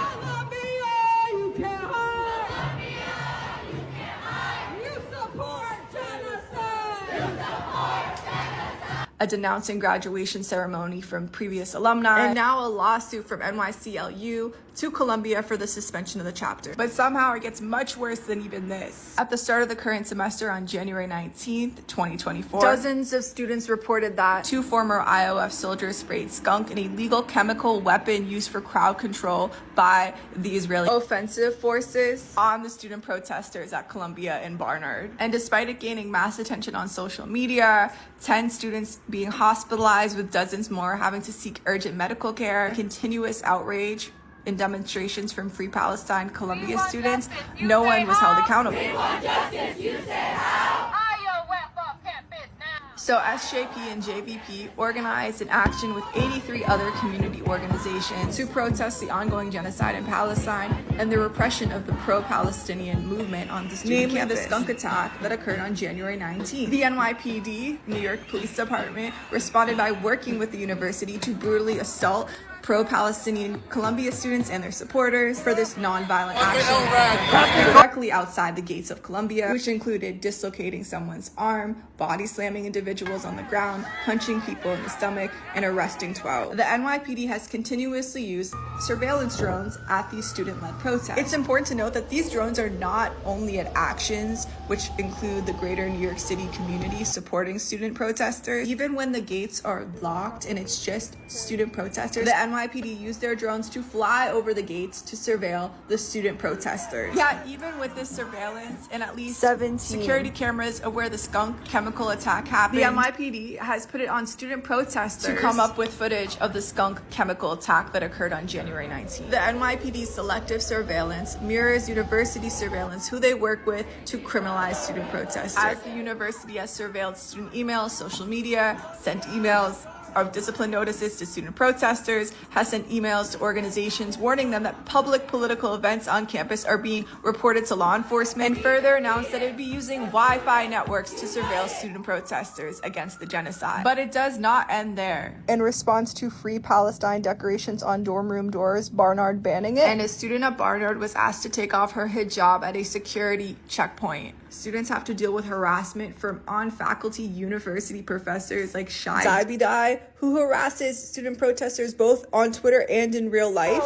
a denouncing graduation ceremony from previous alumni, and now a lawsuit from NYCLU to Columbia for the suspension of the chapter. But somehow it gets much worse than even this. At the start of the current semester on January 19th, 2024, dozens of students reported that 2 former IOF soldiers sprayed skunk, an illegal chemical weapon used for crowd control by the Israeli offensive forces, on the student protesters at Columbia and Barnard. And despite it gaining mass attention on social media, 10 students being hospitalized with dozens more having to seek urgent medical care, continuous outrage in demonstrations from Free Palestine Columbia students, no one was held accountable. So SJP and JVP organized an action with 83 other community organizations to protest the ongoing genocide in Palestine and the repression of the pro-Palestinian movement on the student campus. Namely the skunk attack that occurred on January 19th. The NYPD, New York Police Department, responded by working with the university to brutally assault pro-Palestinian Columbia students and their supporters for this nonviolent action directly outside the gates of Columbia, which included dislocating someone's arm, body slamming individuals on the ground, punching people in the stomach, and arresting 12. The NYPD has continuously used surveillance drones at these student-led protests. It's important to note that these drones are not only at actions, which include the greater New York City community supporting student protesters. Even when the gates are locked and it's just student protesters, the NYPD used their drones to fly over the gates to surveil the student protesters. Yeah, even with this surveillance and at least 17 security cameras of where the skunk chemical attack happened, the NYPD has put it on student protesters to come up with footage of the skunk chemical attack that occurred on January 19th. The NYPD's selective surveillance mirrors university surveillance, who they work with to criminalize student protesters. As the university has surveilled student emails, social media, sent emails, of discipline notices to student protesters, has sent emails to organizations warning them that public political events on campus are being reported to law enforcement, and further announced that it would be using Wi-Fi networks to surveil student protesters against the genocide. But it does not end there. In response to Free Palestine decorations on dorm room doors, Barnard banning it, and a student at Barnard was asked to take off her hijab at a security checkpoint. Students have to deal with harassment from on-faculty university professors like Shai Zaibidai, who harasses student protesters both on Twitter and in real life.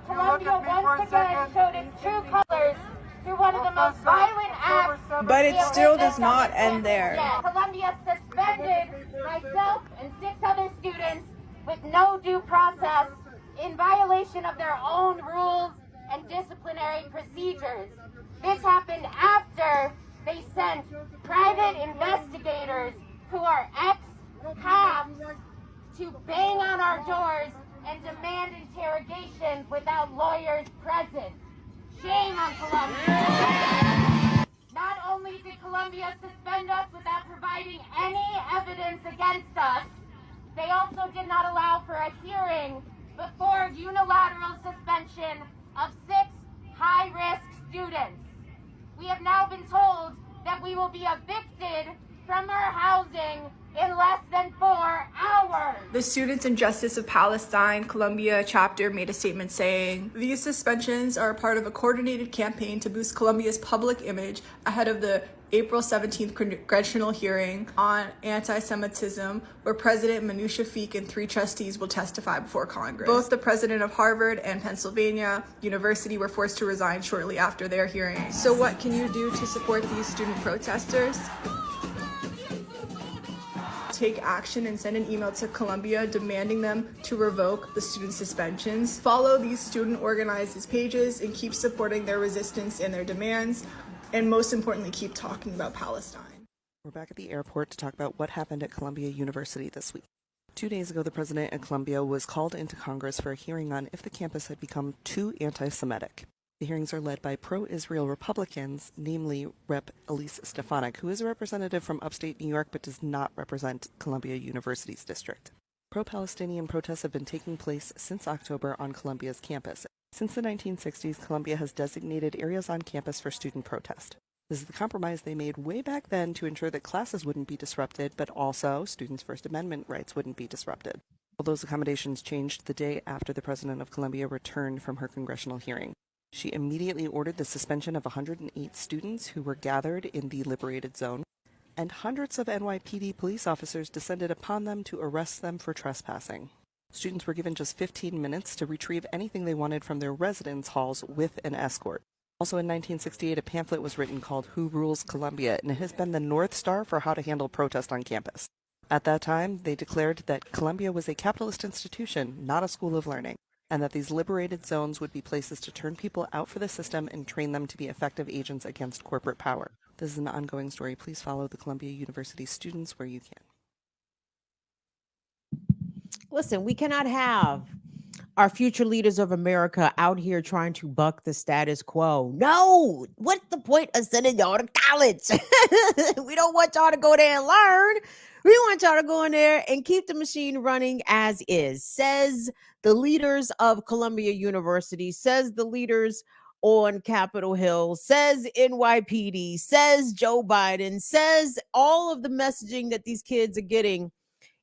Columbia once again showed its true colors through one of the most violent acts. But it still does not end there. Columbia suspended myself and 6 other students with no due process in violation of their own rules and disciplinary procedures. This happened after they sent private investigators who are ex-cops to bang on our doors and demand interrogations without lawyers present. Shame on Columbia. Not only did Columbia suspend us without providing any evidence against us, they also did not allow for a hearing before unilateral suspension of 6 high-risk students. We have now been told that we will be evicted from our housing in less than 4 hours. The Students in Justice of Palestine Columbia chapter made a statement saying, "These suspensions are a part of a coordinated campaign to boost Columbia's public image ahead of the April 17th Congressional hearing on anti-Semitism, where President Minouche Shafik and 3 trustees will testify before Congress. Both the president of Harvard and Pennsylvania University were forced to resign shortly after their hearing." So what can you do to support these student protesters? Take action and send an email to Columbia demanding them to revoke the student suspensions. Follow these student organizers' pages and keep supporting their resistance and their demands. And most importantly, keep talking about Palestine. We're back at the airport to talk about what happened at Columbia University this week. 2 days ago, the president at Columbia was called into Congress for a hearing on if the campus had become too anti-Semitic. The hearings are led by pro-Israel Republicans, namely Rep. Elise Stefanik, who is a representative from upstate New York but does not represent Columbia University's district. Pro-Palestinian protests have been taking place since October on Columbia's campus. Since the 1960s, Columbia has designated areas on campus for student protest. This is the compromise they made way back then to ensure that classes wouldn't be disrupted, but also students' First Amendment rights wouldn't be disrupted. All those accommodations changed the day after the president of Columbia returned from her congressional hearing. She immediately ordered the suspension of 108 students who were gathered in the liberated zone, and hundreds of NYPD police officers descended upon them to arrest them for trespassing. Students were given just 15 minutes to retrieve anything they wanted from their residence halls with an escort. Also in 1968, a pamphlet was written called Who Rules Columbia, and it has been the North Star for how to handle protest on campus. At that time, they declared that Columbia was a capitalist institution, not a school of learning, and that these liberated zones would be places to turn people out for the system and train them to be effective agents against corporate power. This is an ongoing story. Please follow the Columbia University students where you can. Listen, we cannot have our future leaders of America out here trying to buck the status quo. No, what's the point of sending y'all to college? We don't want y'all to go there and learn. We want y'all to go in there and keep the machine running as is, says the leaders of Columbia University, says the leaders on Capitol Hill, says NYPD, says Joe Biden, says all of the messaging that these kids are getting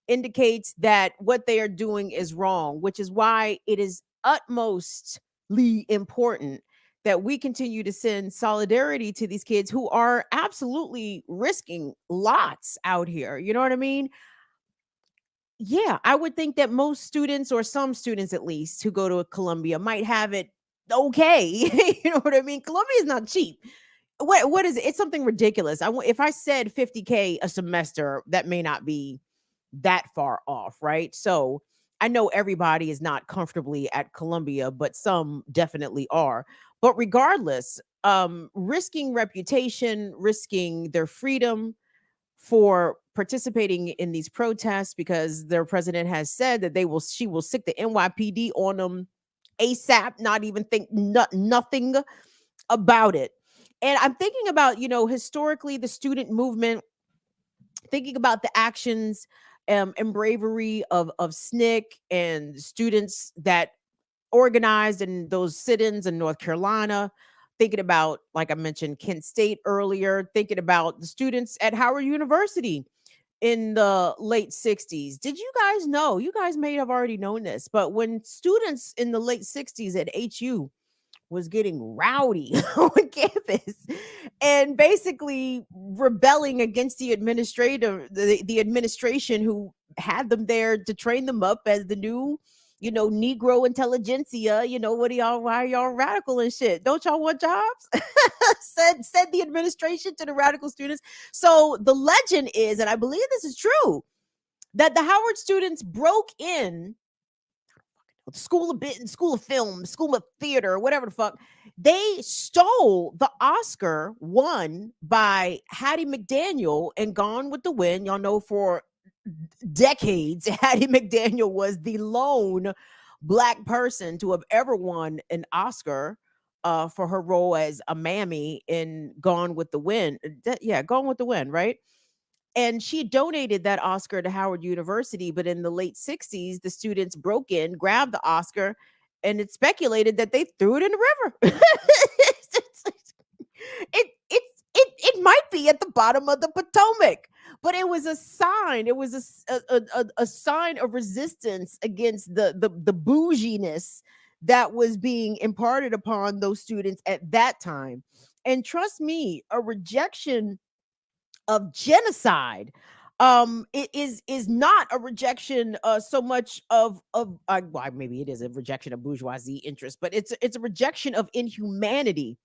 indicates that what they are doing is wrong, which is why it is utmostly important that we continue to send solidarity to these kids who are absolutely risking lots out here. You know what I mean? Yeah, I would think that most students, or some students at least, who go to Columbia might have it okay. You know what I mean? Columbia is not cheap. What is it? It's something ridiculous. If I said $50K a semester, that may not be that far off, right? So I know everybody is not comfortably at Columbia, but some definitely are. But regardless, risking reputation, risking their freedom for participating in these protests, because their president has said that she will sick the NYPD on them ASAP, not even think nothing about it. And I'm thinking about, historically the student movement, thinking about the actions and bravery of SNCC and students that organized in those sit-ins in North Carolina, thinking about, like I mentioned, Kent State earlier, thinking about the students at Howard University in the late 60s. Did you guys know? You guys may have already known this, but when students in the late 60s at HU was getting rowdy on campus and basically rebelling against the the administration who had them there to train them up as the new, Negro intelligentsia. Why are y'all radical and shit? Don't y'all want jobs? said the administration to the radical students. So the legend is, and I believe this is true, that the Howard students broke in School of Film, School of Theater, whatever the fuck. They stole the Oscar won by Hattie McDaniel and Gone with the Wind. Y'all know for decades, Hattie McDaniel was the lone Black person to have ever won an Oscar for her role as a mammy in Gone with the Wind. Gone with the Wind, right? And she donated that Oscar to Howard University, but in the late 60s, the students broke in, grabbed the Oscar, and it's speculated that they threw it in the river. It might be at the bottom of the Potomac, but it was a sign. It was a sign of resistance against the bouginess that was being imparted upon those students at that time. And trust me, a rejection of genocide it is not a rejection so much of well, maybe it is a rejection of bourgeoisie interest, but it's a rejection of inhumanity.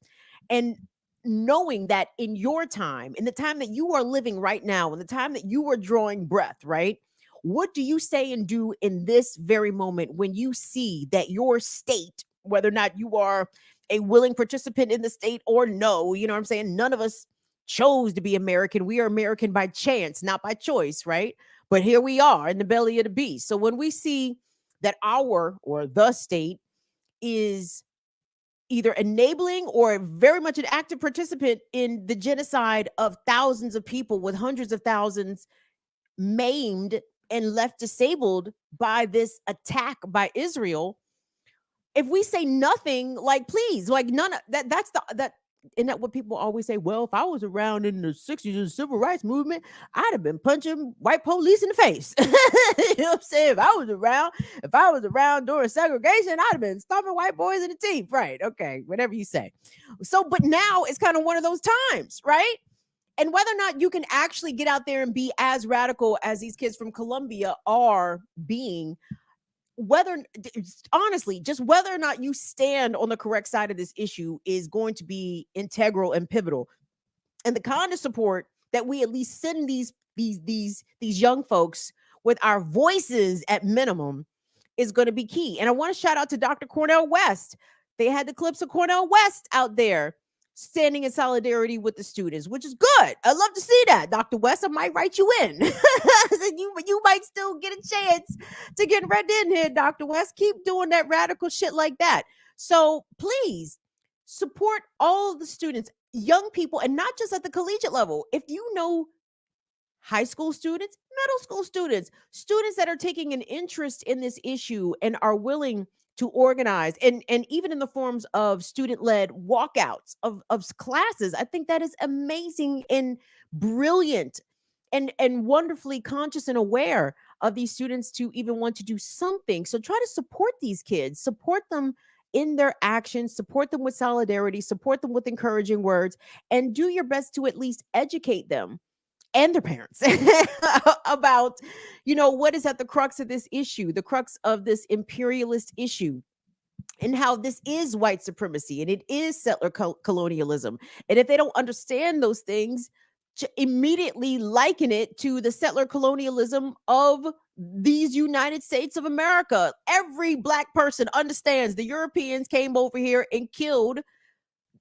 And knowing that in your time, in the time that you are living right now, in the time that you are drawing breath, right? What do you say and do in this very moment when you see that your state, whether or not you are a willing participant in the state or no, you know what I'm saying? None of us chose to be American. We are American by chance, not by choice, right? But here we are in the belly of the beast. So when we see that our or the state is either enabling or very much an active participant in the genocide of thousands of people, with hundreds of thousands maimed and left disabled by this attack by Israel, if we say nothing, like, please, like, none of that, isn't that what people always say? Well, if I was around in the 60s in the civil rights movement, I'd have been punching white police in the face. You know what I'm saying? If I was around during segregation, I'd have been stomping white boys in the teeth. Right. Okay. Whatever you say. So, but now it's kind of one of those times, right? And whether or not you can actually get out there and be as radical as these kids from Columbia are being, honestly, just whether or not you stand on the correct side of this issue is going to be integral and pivotal. And the kind of support that we at least send these young folks with our voices at minimum is going to be key. And I want to shout out to Dr. Cornel West. They had the clips of Cornel West out there standing in solidarity with the students, which is good. I love to see that. Dr. West, I might write you in. you might still get a chance to get read in here, Dr. West. Keep doing that radical shit like that. So please support all of the students, young people, and not just at the collegiate level. If you know high school students, middle school students, students that are taking an interest in this issue and are willing to organize, and even in the forms of student-led walkouts of classes, I think that is amazing and brilliant and wonderfully conscious and aware of these students to even want to do something. So try to support these kids, support them in their actions, support them with solidarity, support them with encouraging words, and do your best to at least educate them and their parents about, what is at the crux of this issue, the crux of this imperialist issue, and how this is white supremacy and it is settler colonialism. And if they don't understand those things, to immediately liken it to the settler colonialism of these United States of America. Every Black person understands the Europeans came over here and killed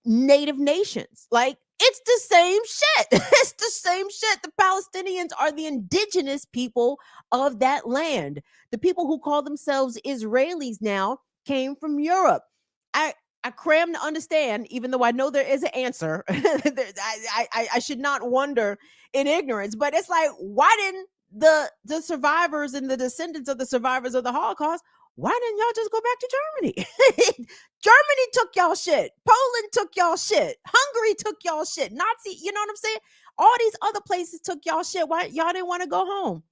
native nations. Like, it's the same shit. It's the same shit. The Palestinians are the indigenous people of that land. The people who call themselves Israelis now came from Europe. I cram to understand, even though I know there is an answer. I should not wonder in ignorance, but it's like, why didn't the survivors and the descendants of the survivors of the Holocaust, why didn't y'all just go back to Germany? Germany took y'all shit. Poland took y'all shit. Hungary took y'all shit. Nazi, you know what I'm saying? All these other places took y'all shit. Why y'all didn't want to go home?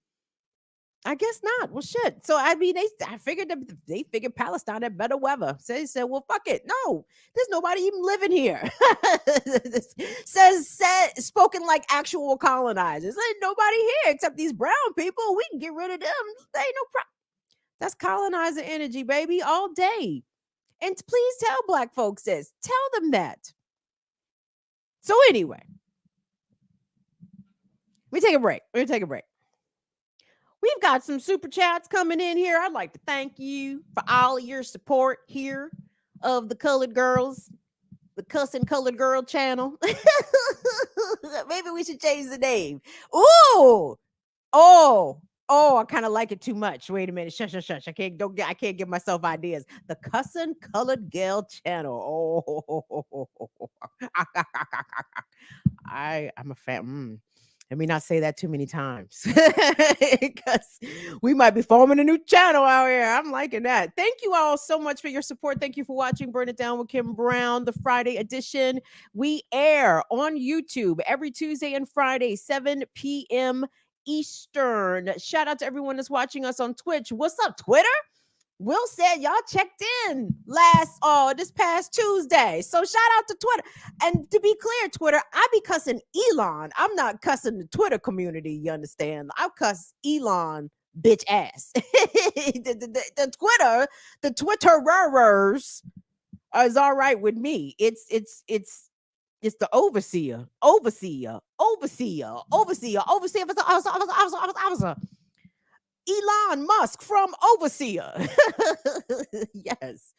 I guess not. Well, shit. So I mean, I figured they figured Palestine had better weather. So they said, well, fuck it. No, there's nobody even living here. said spoken like actual colonizers. Ain't nobody here except these brown people. We can get rid of them. They ain't no problem. That's colonizer energy, baby, all day. And please tell black folks this. Tell them that. So anyway, we take a break. We're gonna take a break. We've got some super chats coming in here. I'd like to thank you for all of your support here of the Colored Girls, the Cussing Colored Girl channel. Maybe we should change the name. Ooh, I kind of like it too much. Wait a minute, shush. I can't give myself ideas. The Cussing Colored Girl channel. I'm a fan. Let me not say that too many times because we might be forming a new channel out here. I'm liking that. Thank you all so much for your support. Thank you for watching Burn It Down with Kim Brown, the Friday edition. We air on YouTube every Tuesday and Friday, 7 p.m. Eastern. Shout out to everyone that's watching us on Twitch. What's up, Twitter? Will said y'all checked in this past Tuesday. So shout out to Twitter. And to be clear, Twitter, I be cussing Elon. I'm not cussing the Twitter community, you understand? I cuss Elon bitch ass. the Twitterers is all right with me. It's the overseer. Elon Musk from Overseer. Yes.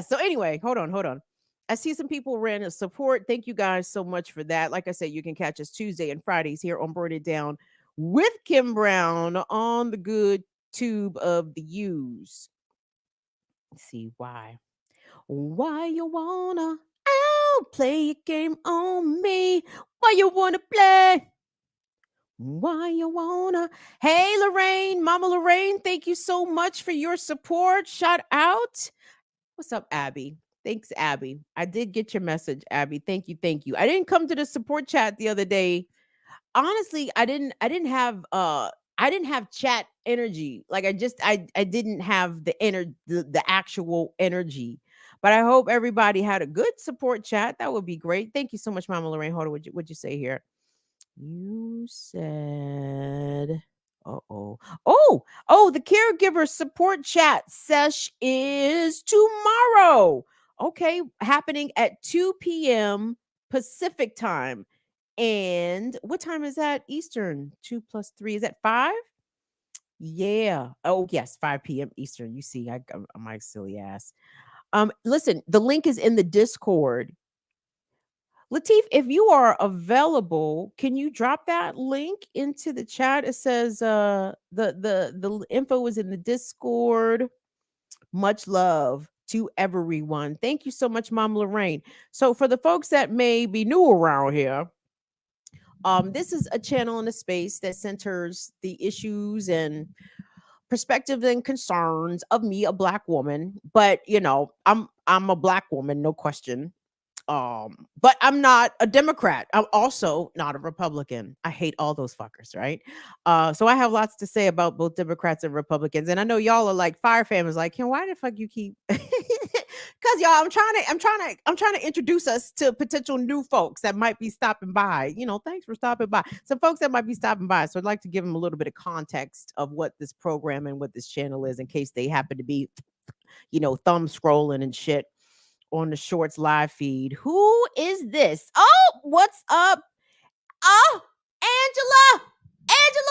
So anyway, hold on. I see some people ran a support. Thank you guys so much for that. Like I said, you can catch us Tuesday and Fridays here on Burn It Down with Kim Brown on the good tube of the U's. Let's see why you wanna play a game on me? Why you wanna play? Why you wanna? Hey, Lorraine, Mama Lorraine, thank you so much for your support. Shout out. What's up, Abby? Thanks, Abby. I did get your message, Abby. Thank you. I didn't come to the support chat the other day. Honestly, I didn't have chat energy. Like I didn't have the actual energy. But I hope everybody had a good support chat. That would be great. Thank you so much, Mama Lorraine. Hold on, what'd you say here? You said, the caregiver support chat sesh is tomorrow. Okay, happening at 2 p.m. Pacific time. And what time is that? Eastern. 2 plus 3. Is that 5? Yeah. Oh, yes, 5 p.m. Eastern. You see, I'm my silly ass. Listen, the link is in the Discord. Lateef, if you are available, can you drop that link into the chat? It says the info is in the Discord. Much love to everyone. Thank you so much, Mom Lorraine. So for the folks that may be new around here, this is a channel in a space that centers the issues and perspectives and concerns of me, a Black woman. But I'm a Black woman, no question. But I'm not a Democrat. I'm also not a Republican. I hate all those fuckers, right? So I have lots to say about both Democrats and Republicans. And I know y'all are like fire families, like, why the fuck you keep? Because y'all, I'm trying to introduce us to potential new folks that might be stopping by. Thanks for stopping by. Some folks that might be stopping by. So I'd like to give them a little bit of context of what this program and what this channel is, in case they happen to be, thumb scrolling and shit on the Shorts live feed. Who is this? Oh, what's up? Oh, Angela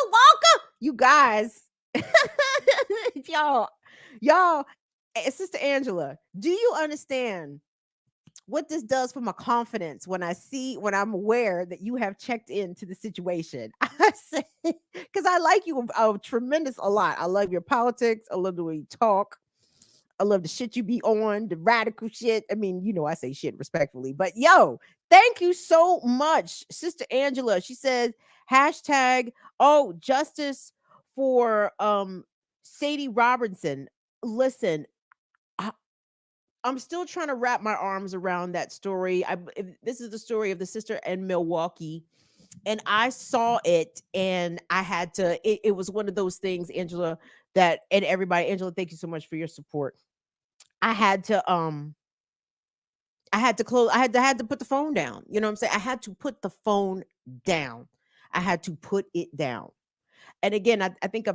Walker. You guys, y'all, Sister Angela, do you understand what this does for my confidence when I'm aware that you have checked into the situation? I say, because I like you a lot. I love your politics. I love the way you talk. I love the shit you be on, the radical shit. I mean, I say shit respectfully, but thank you so much, Sister Angela. She says, #, justice for Sadie Robertson. Listen, I'm still trying to wrap my arms around that story. This is the story of the sister in Milwaukee, and I saw it, and I had to. It was one of those things, Angela, that and everybody, Angela, thank you so much for your support. I had to close. I had to put the phone down. You know what I'm saying? I had to put the phone down. I had to put it down. And again, I think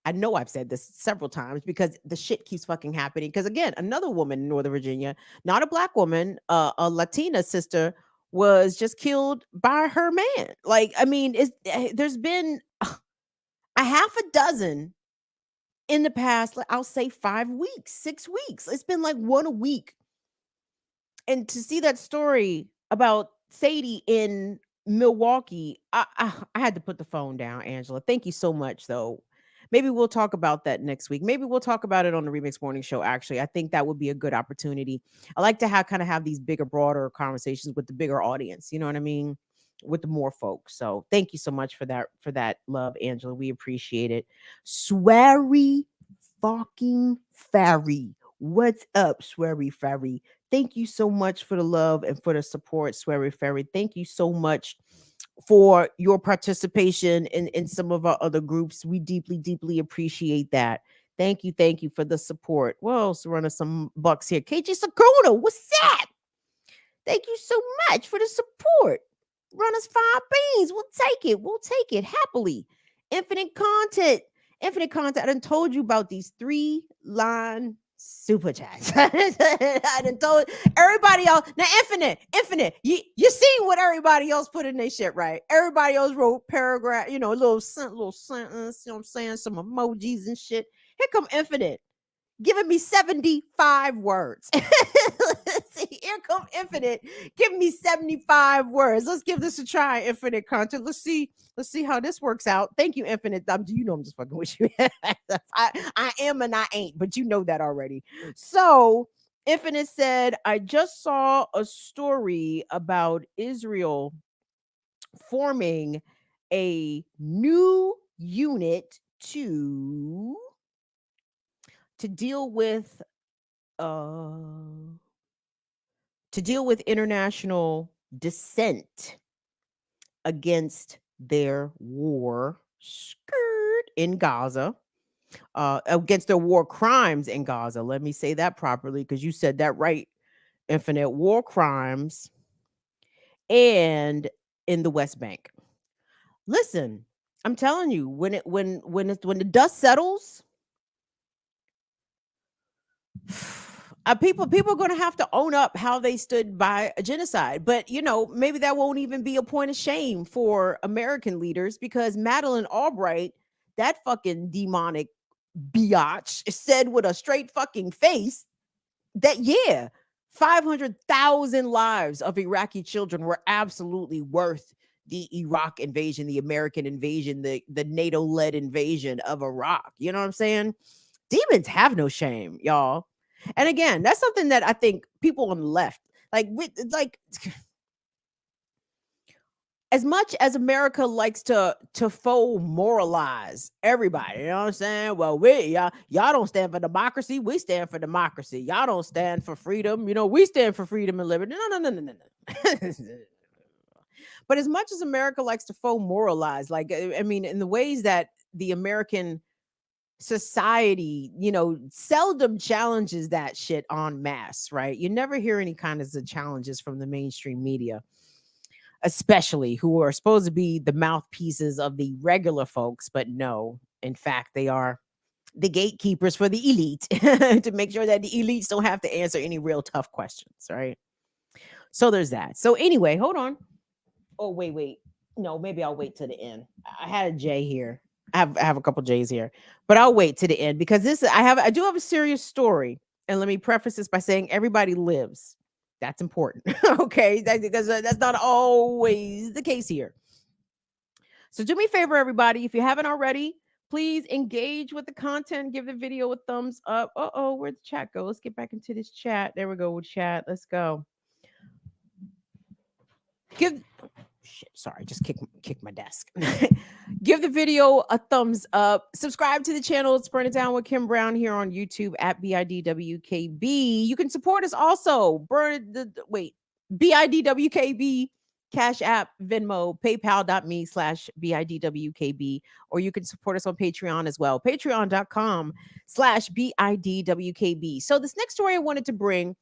I know I've said this several times because the shit keeps fucking happening. Because again, another woman in Northern Virginia, not a black woman, a Latina sister, was just killed by her man. Like, I mean, there's been a half a dozen in the past, I'll say 5 weeks, 6 weeks. It's been like one a week. And to see that story about Sadie in Milwaukee, I had to put the phone down, Angela. Thank you so much, though. Maybe we'll talk about that next week. Maybe we'll talk about it on the Remix Morning Show. Actually, I think that would be a good opportunity. I like to have these bigger, broader conversations with the bigger audience. You know what I mean? With the more folks. So thank you so much for that love, Angela. We appreciate it. Sweary fucking Fairy. What's up, Sweary Fairy? Thank you so much for the love and for the support, Sweary Fairy. Thank you so much for your participation in some of our other groups. We deeply, deeply appreciate that. Thank you for the support. Well, so run us some bucks here. KG Sakuna, what's that? Thank you so much for the support. Run us 5 beans. We'll take it happily. Infinite content. I done told you about these 3-line super chats. I done told everybody else. Now, Infinite. You seen what everybody else put in their shit, right? Everybody else wrote paragraph, a little sentence, you know what I'm saying? Some emojis and shit. Here come Infinite, giving me 75 words. See, here come Infinite, giving me 75 words. Let's give this a try, Infinite content. Let's see how this works out. Thank you, Infinite. You know I'm just fucking with you. I am and I ain't, but you know that already. So Infinite said, I just saw a story about Israel forming a new unit to deal with international dissent against their war in Gaza, against their war crimes in Gaza. Let me say that properly because you said that right, Infinite. War crimes and in the West Bank. Listen, I'm telling you, when the dust settles, people are going to have to own up how they stood by a genocide. But maybe that won't even be a point of shame for American leaders, because Madeleine Albright, that fucking demonic biatch, said with a straight fucking face that 500,000 lives of Iraqi children were absolutely worth the Iraq invasion, the American invasion, the NATO-led invasion of Iraq. You know what I'm saying? Demons have no shame, y'all. And again, that's something that I think people on the left, as much as America likes to faux moralize everybody, you know what I'm saying? Well, y'all don't stand for democracy. We stand for democracy. Y'all don't stand for freedom. We stand for freedom and liberty. No. But as much as America likes to faux moralize, in the ways that the American society, seldom challenges that shit en masse, right? You never hear any kinds of challenges from the mainstream media, especially who are supposed to be the mouthpieces of the regular folks. But no, in fact, they are the gatekeepers for the elite to make sure that the elites don't have to answer any real tough questions, right? So there's that. So anyway, hold on. Oh, wait. No, maybe I'll wait to the end. I had a J here. I have a couple J's here, but I'll wait to the end because I do have a serious story. And let me preface this by saying everybody lives. That's important. Okay. Because that's not always the case here. So do me a favor, everybody. If you haven't already, please engage with the content. Give the video a thumbs up. Where'd the chat go? Let's get back into this chat. There we go with chat. Let's go. shit, sorry, just kick my desk. Give the video a thumbs up. Subscribe to the channel. It's Burn It Down with Kim Brown here on YouTube at BIDWKB. You can support us also. BIDWKB, Cash App, Venmo, PayPal.me/BIDWKB, or you can support us on Patreon as well. Patreon.com/BIDWKB. So this next story I wanted to bring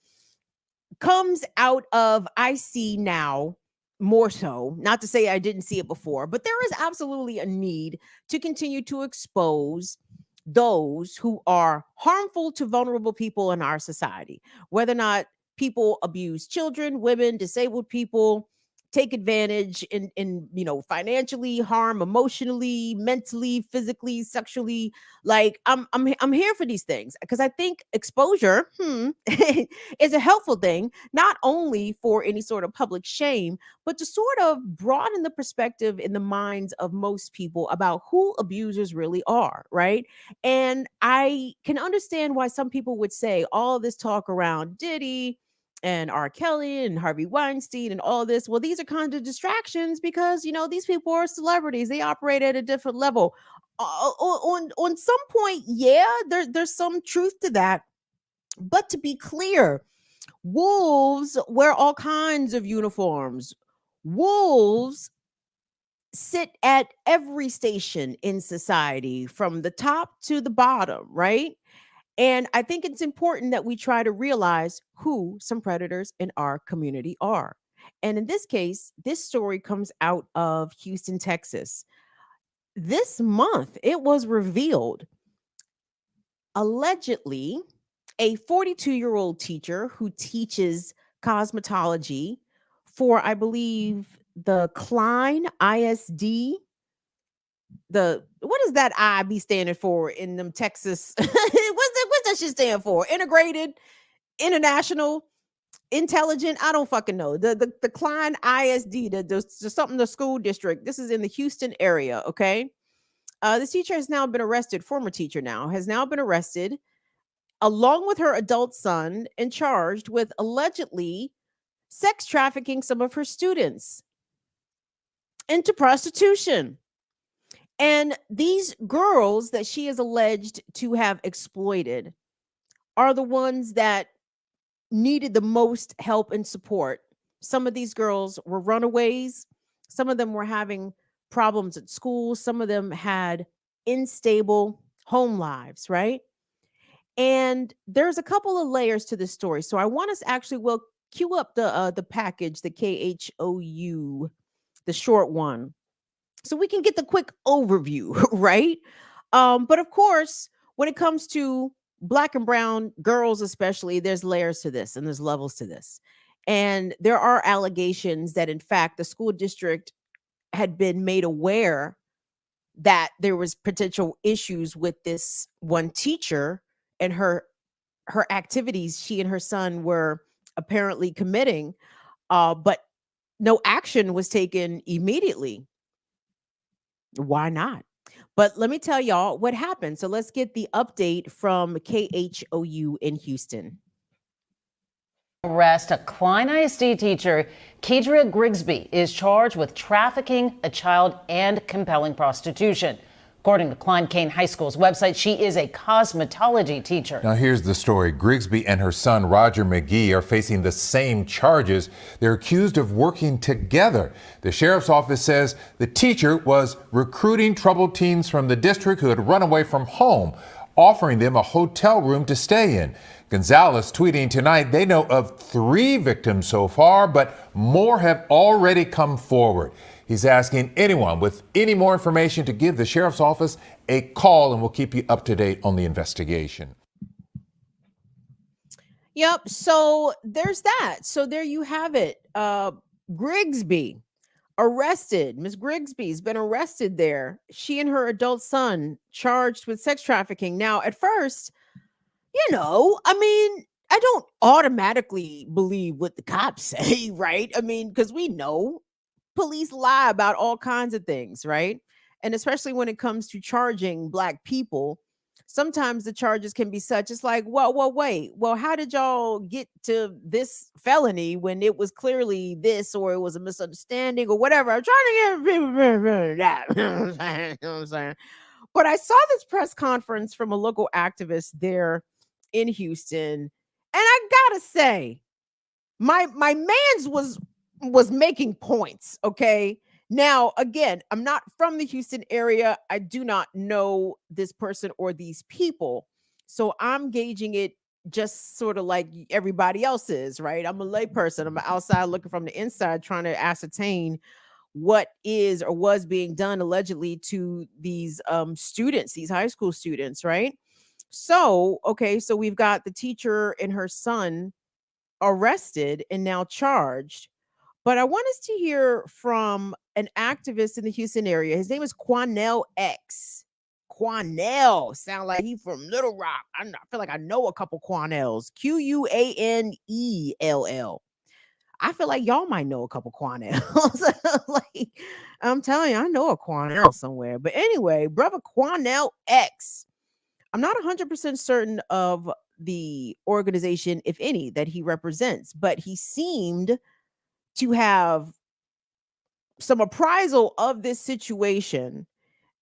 comes out of I see now more so, not to say I didn't see it before, but there is absolutely a need to continue to expose those who are harmful to vulnerable people in our society, whether or not people abuse children, women, disabled people, take advantage in financially harm, emotionally, mentally, physically, sexually. Like I'm here for these things because I think exposure is a helpful thing, not only for any sort of public shame, but to sort of broaden the perspective in the minds of most people about who abusers really are, right? And I can understand why some people would say all this talk around Diddy and R. Kelly and Harvey Weinstein and all this. Well, these are kind of distractions because these people are celebrities. They operate at a different level. On some point, yeah, there's some truth to that. But to be clear, wolves wear all kinds of uniforms. Wolves sit at every station in society, from the top to the bottom, right? And I think it's important that we try to realize who some predators in our community are. And in this case, this story comes out of Houston, Texas. This month, it was revealed, allegedly, a 42-year-old teacher who teaches cosmetology for, I believe, the Klein ISD. What does that I be standing for in them Texas? What's that shit stand for? Integrated, international, intelligent. I don't fucking know. The Klein ISD, the something, the school district. This is in the Houston area. Okay. This teacher has now been arrested. Former teacher now has now been arrested, along with her adult son, and charged with allegedly sex trafficking some of her students into prostitution. And these girls that she is alleged to have exploited are the ones that needed the most help and support. Some of these girls were runaways. Some of them were having problems at school. Some of them had unstable home lives, right? And there's a couple of layers to this story. So I want us actually, well, cue up the package, the KHOU, the short one, so we can get the quick overview, right? But of course, when it comes to Black and brown girls, especially, there's layers to this and there's levels to this. And there are allegations that, in fact, the school district had been made aware that there was potential issues with this one teacher and her activities she and her son were apparently committing, but no action was taken immediately. Why not? But let me tell y'all what happened. So let's get the update from KHOU in Houston. Arrest a Klein ISD teacher. Kedria Grigsby is charged with trafficking a child and compelling prostitution. According to Klein Cain High School's website, she is a cosmetology teacher. Now here's the story. Grigsby and her son, Roger McGee, are facing the same charges. They're accused of working together. The sheriff's office says the teacher was recruiting troubled teens from the district who had run away from home, offering them a hotel room to stay in. Gonzalez tweeting tonight they know of 3 victims so far, but more have already come forward. He's asking anyone with any more information to give the sheriff's office a call, and we'll keep you up to date on the investigation. Yep. So there's that. So there you have it. Grigsby arrested. Miss Grigsby's been arrested there. She and her adult son charged with sex trafficking. Now, at first, I don't automatically believe what the cops say, right? I mean, because we know police lie about all kinds of things, right? And especially when it comes to charging Black people sometimes the charges can be such, it's like, well, wait, well, how did y'all get to this felony when it was clearly this, or it was a misunderstanding or whatever? I'm trying to get people that. You know what I'm saying? But I saw this press conference from a local activist there in Houston, and I gotta say, my man's was making points. Okay. Now, again, I'm not from the Houston area. I do not know this person or these people. So I'm gauging it just sort of like everybody else is, right? I'm a layperson. I'm outside looking from the inside, trying to ascertain what is or was being done allegedly to these students, these high school students, right? So, okay, so we've got the teacher and her son arrested and now charged. But I want us to hear from an activist in the Houston area. His name is Quanell X. Quanell, sound like he from Little Rock. I feel like I know a couple Quanells. Quanell. I feel like y'all might know a couple Quanells. Like, I'm telling you, I know a Quanell somewhere. But anyway, brother Quanell X. I'm not 100% certain of the organization, if any, that he represents, but he seemed to have some appraisal of this situation,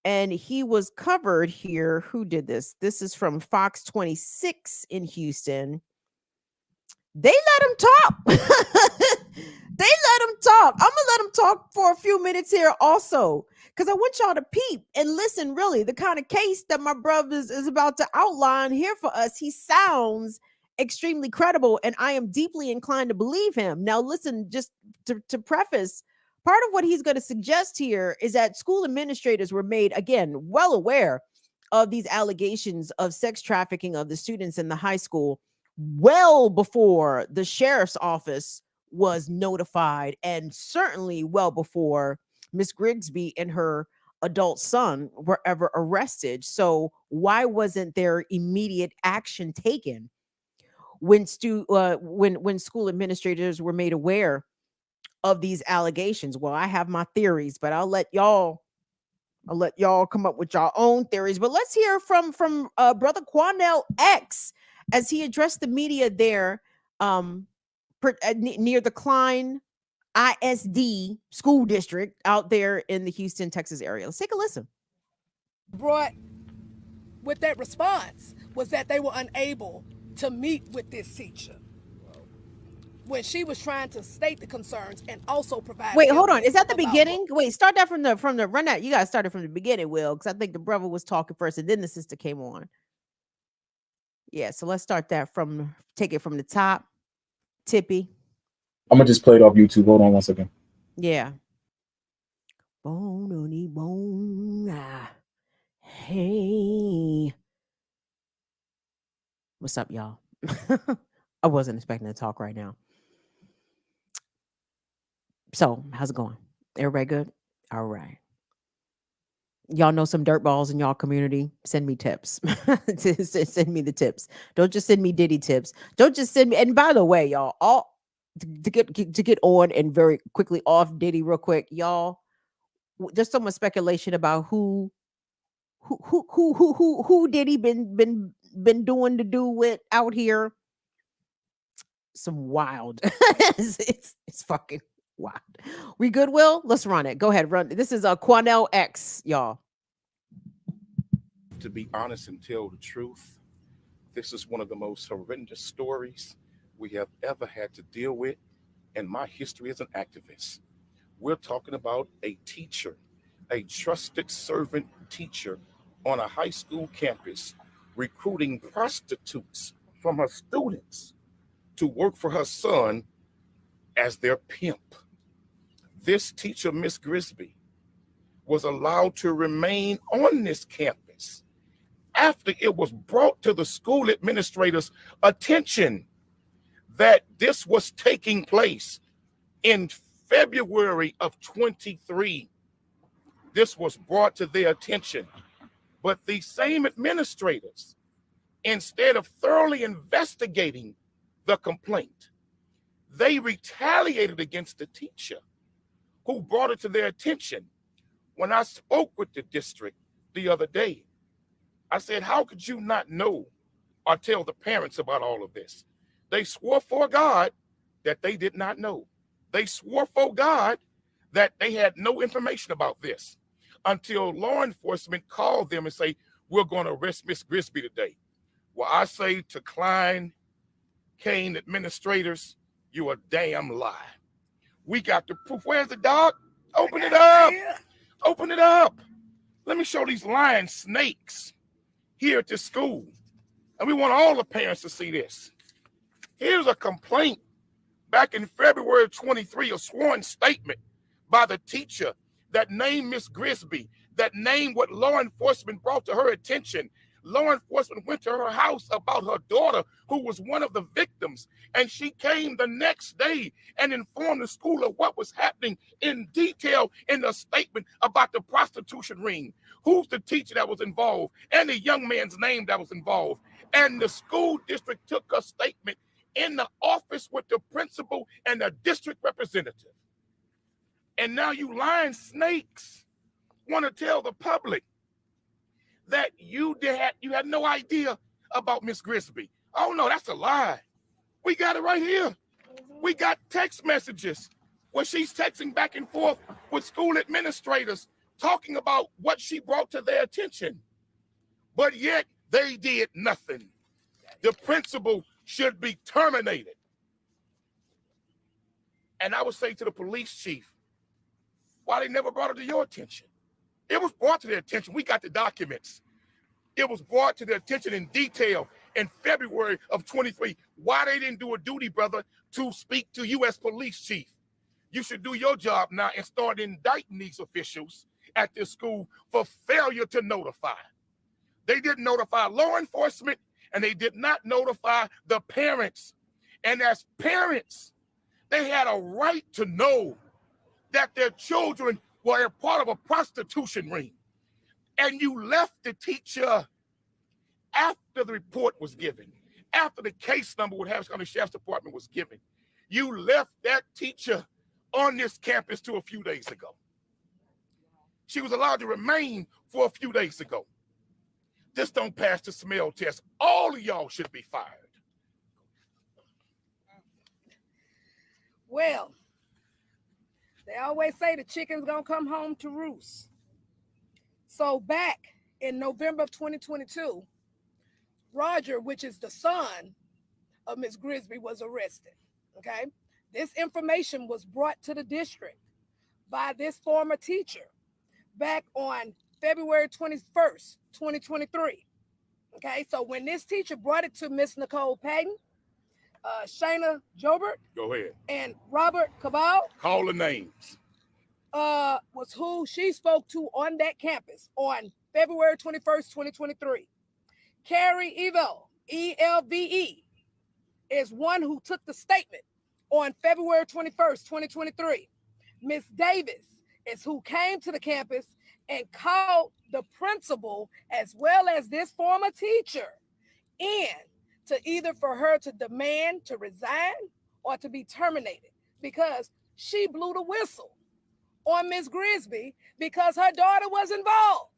and he was covered here. Who did this? This is from Fox 26 in Houston. They let him talk. They let him talk. I'm gonna let him talk for a few minutes here also, because I want y'all to peep and listen. Really, the kind of case that my brother is about to outline here for us. He sounds extremely credible, and I am deeply inclined to believe him. Now, listen, just to preface, part of what he's going to suggest here is that school administrators were made, again, well aware of these allegations of sex trafficking of the students in the high school well before the sheriff's office was notified, and certainly well before Miss Grigsby and her adult son were ever arrested. So why wasn't there immediate action taken when school administrators were made aware of these allegations? Well, I have my theories, but I'll let y'all come up with your own theories. But let's hear from brother Quanell X as he addressed the media there near the Klein ISD school district out there in the Houston, Texas area. Let's take a listen. Brought with that response was that they were unable to meet with this teacher when she was trying to state the concerns and also provide. Wait, hold on. Is that the beginning? Wait, start that from the run that. You guys started from the beginning, Will, because I think the brother was talking first and then the sister came on. Yeah, so let's start that take it from the top. Tippy. I'm gonna just play it off YouTube. Hold on 1 second. Yeah. Bone. Hey. What's up, y'all? I wasn't expecting to talk right now. So, how's it going? Everybody good? All right. Y'all know some dirt balls in y'all community? Send me tips. Send me the tips. Don't just send me Diddy tips. Don't just send me. And by the way, y'all, all to get on and very quickly off Diddy real quick, y'all. There's so much speculation about who Diddy been doing to do with out here. Some wild. It's fucking wild. We good, Will? Let's run it. Go ahead, run. This is a Quanell X, y'all. To be honest and tell the truth, this is one of the most horrendous stories we have ever had to deal with in my history as an activist. We're talking about a teacher, a trusted servant teacher on a high school campus, recruiting prostitutes from her students to work for her son as their pimp. This teacher, Miss Grigsby, was allowed to remain on this campus after it was brought to the school administrator's attention that this was taking place in February of 23. This was brought to their attention, but the same administrators, instead of thoroughly investigating the complaint, they retaliated against the teacher who brought it to their attention. When I spoke with the district the other day, I said, how could you not know or tell the parents about all of this? They swore for God that they did not know. They swore for God that they had no information about this until law enforcement called them and say, we're going to arrest Miss Grisby today. Well, I say to Klein, Kane administrators, you a damn lie. We got the proof. Where's the dog? Open it up. Open it up. Let me show these lying snakes here at this school. And we want all the parents to see this. Here's a complaint back in February 23, a sworn statement by the teacher that named Miss Grisby, that named what law enforcement brought to her attention. Law enforcement went to her house about her daughter, who was one of the victims, and she came the next day and informed the school of what was happening in detail in the statement about the prostitution ring, who's the teacher that was involved, and the young man's name that was involved. And the school district took a statement in the office with the principal and the district representative. And now you lying snakes want to tell the public that you had no idea about Miss Grisby. Oh no, that's a lie. We got it right here. We got text messages where she's texting back and forth with school administrators talking about what she brought to their attention. But yet they did nothing. The principal should be terminated. And I would say to the police chief, why they never brought it to your attention? It was brought to their attention. We got the documents. It was brought to their attention in detail in February of 23. Why they didn't do a duty, brother, to speak to U.S. police chief? You should do your job now and start indicting these officials at this school for failure to notify. They didn't notify law enforcement, and they did not notify the parents. And as parents, they had a right to know that their children were a part of a prostitution ring. And you left the teacher after the report was given, after the case number with Harris County Sheriff's Department was given. You left that teacher on this campus to a few days ago. She was allowed to remain for a few days ago. This don't pass the smell test. All of y'all should be fired. Well, they always say the chicken's gonna come home to roost. So back in November of 2022, Roger, which is the son of Ms. Grisby, was arrested, okay? This information was brought to the district by this former teacher back on February 21st, 2023, okay? So when this teacher brought it to Miss Nicole Patton, Shayna Jobert, go ahead, and Robert Cabal, call the names, was who she spoke to on that campus on February 21st, 2023. Carrie Evel, E-L-V-E, is one who took the statement on February 21st, 2023. Miss Davis is who came to the campus and called the principal as well as this former teacher in to either for her to demand to resign or to be terminated because she blew the whistle on Miss Grisby because her daughter was involved.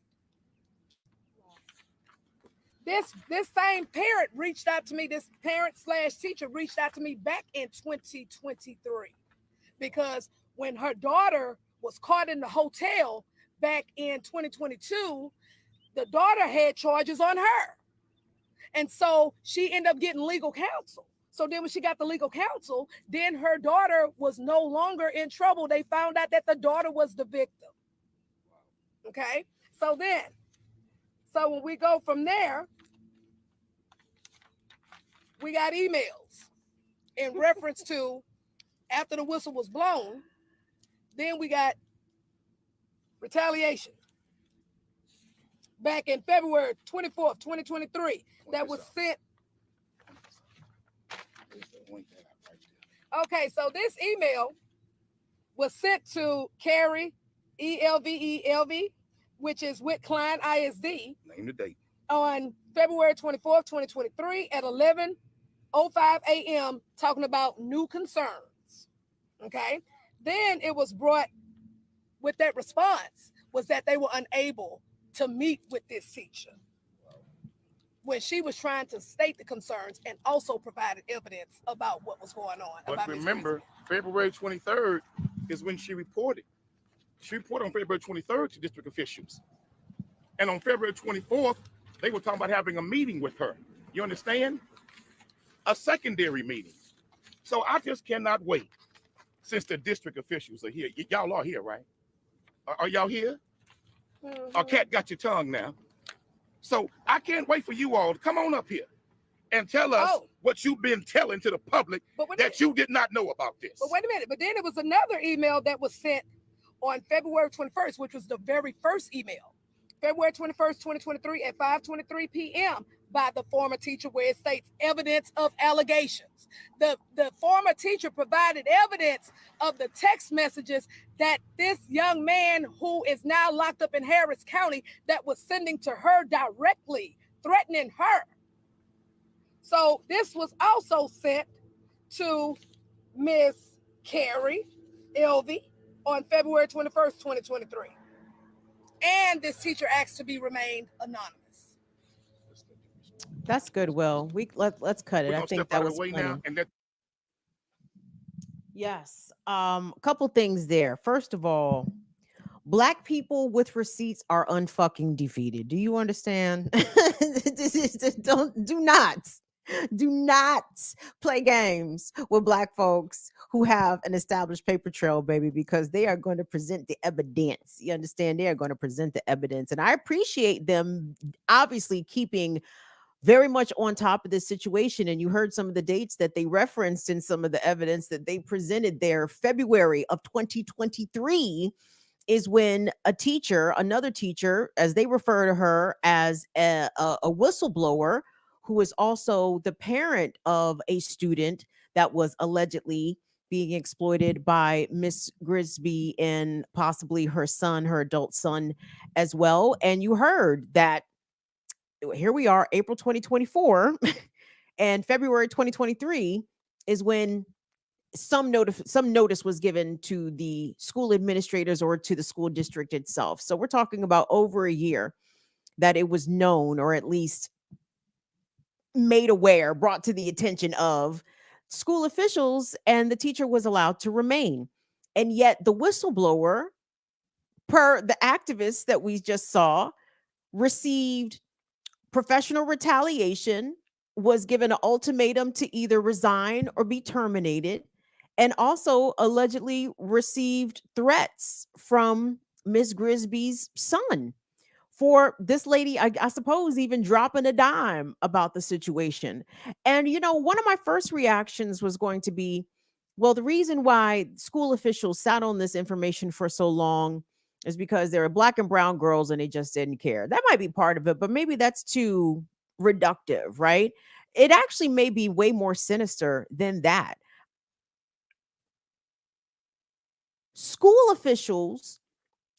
This same parent reached out to me, this parent/teacher reached out to me back in 2023 because when her daughter was caught in the hotel back in 2022, the daughter had charges on her. And so she ended up getting legal counsel. So then when she got the legal counsel, then her daughter was no longer in trouble. They found out that the daughter was the victim. Okay? So when we go from there, we got emails in reference to after the whistle was blown, then we got retaliation. Back in February 24th, 2023, that was sent. Okay, so this email was sent to Carrie, E-L-V-E-L-V, which is with Klein ISD. Name the date. On February 24th, 2023 at 11:05 a.m. talking about new concerns, okay? Then it was brought with that response was that they were unable to meet with this teacher. when she was trying to state the concerns and also provided evidence about what was going on. But remember, February 23rd is when she reported. She reported on February 23rd to district officials. And on February 24th, they were talking about having a meeting with her. You understand? A secondary meeting. So I just cannot wait, since the district officials are here. Y'all are here, right? Are y'all here? Or Cat got your tongue now? So I can't wait for you all to come on up here and tell us what you've been telling to the public that you did not know about this. But wait a minute. But then it was another email that was sent on February 21st, which was the very first email. February 21st, 2023 at 5:23 p.m. by the former teacher, where it states evidence of allegations. The former teacher provided evidence of the text messages that this young man, who is now locked up in Harris County, that was sending to her directly, threatening her. So this was also sent to Miss Carrie Elvey on February 21st, 2023. And this teacher asked to be remained anonymous. That's good, Will. Let's cut it. I think that was plenty. Yes. A couple things there. First of all, Black people with receipts are unfucking defeated. Do you understand? Do not play games with Black folks who have an established paper trail, baby, because they are going to present the evidence. You understand? They are going to present the evidence. And I appreciate them obviously keeping very much on top of this situation. And you heard some of the dates that they referenced in some of the evidence that they presented there. February of 2023 is when another teacher, as they refer to her as a whistleblower, who is also the parent of a student that was allegedly being exploited by Miss Grigsby and possibly her son, her adult son as well. And you heard that here we are, April 2024, and February 2023 is when some notice was given to the school administrators or to the school district itself. So we're talking about over a year that it was known, or at least made aware, brought to the attention of school officials, and the teacher was allowed to remain. And yet the whistleblower, per the activists that we just saw, received professional retaliation, was given an ultimatum to either resign or be terminated, and also allegedly received threats from Miss Grigsby's son for this lady, I suppose, even dropping a dime about the situation. And, one of my first reactions was going to be, well, the reason why school officials sat on this information for so long is because there are Black and brown girls and they just didn't care. That might be part of it, but maybe that's too reductive, right? It actually may be way more sinister than that. School officials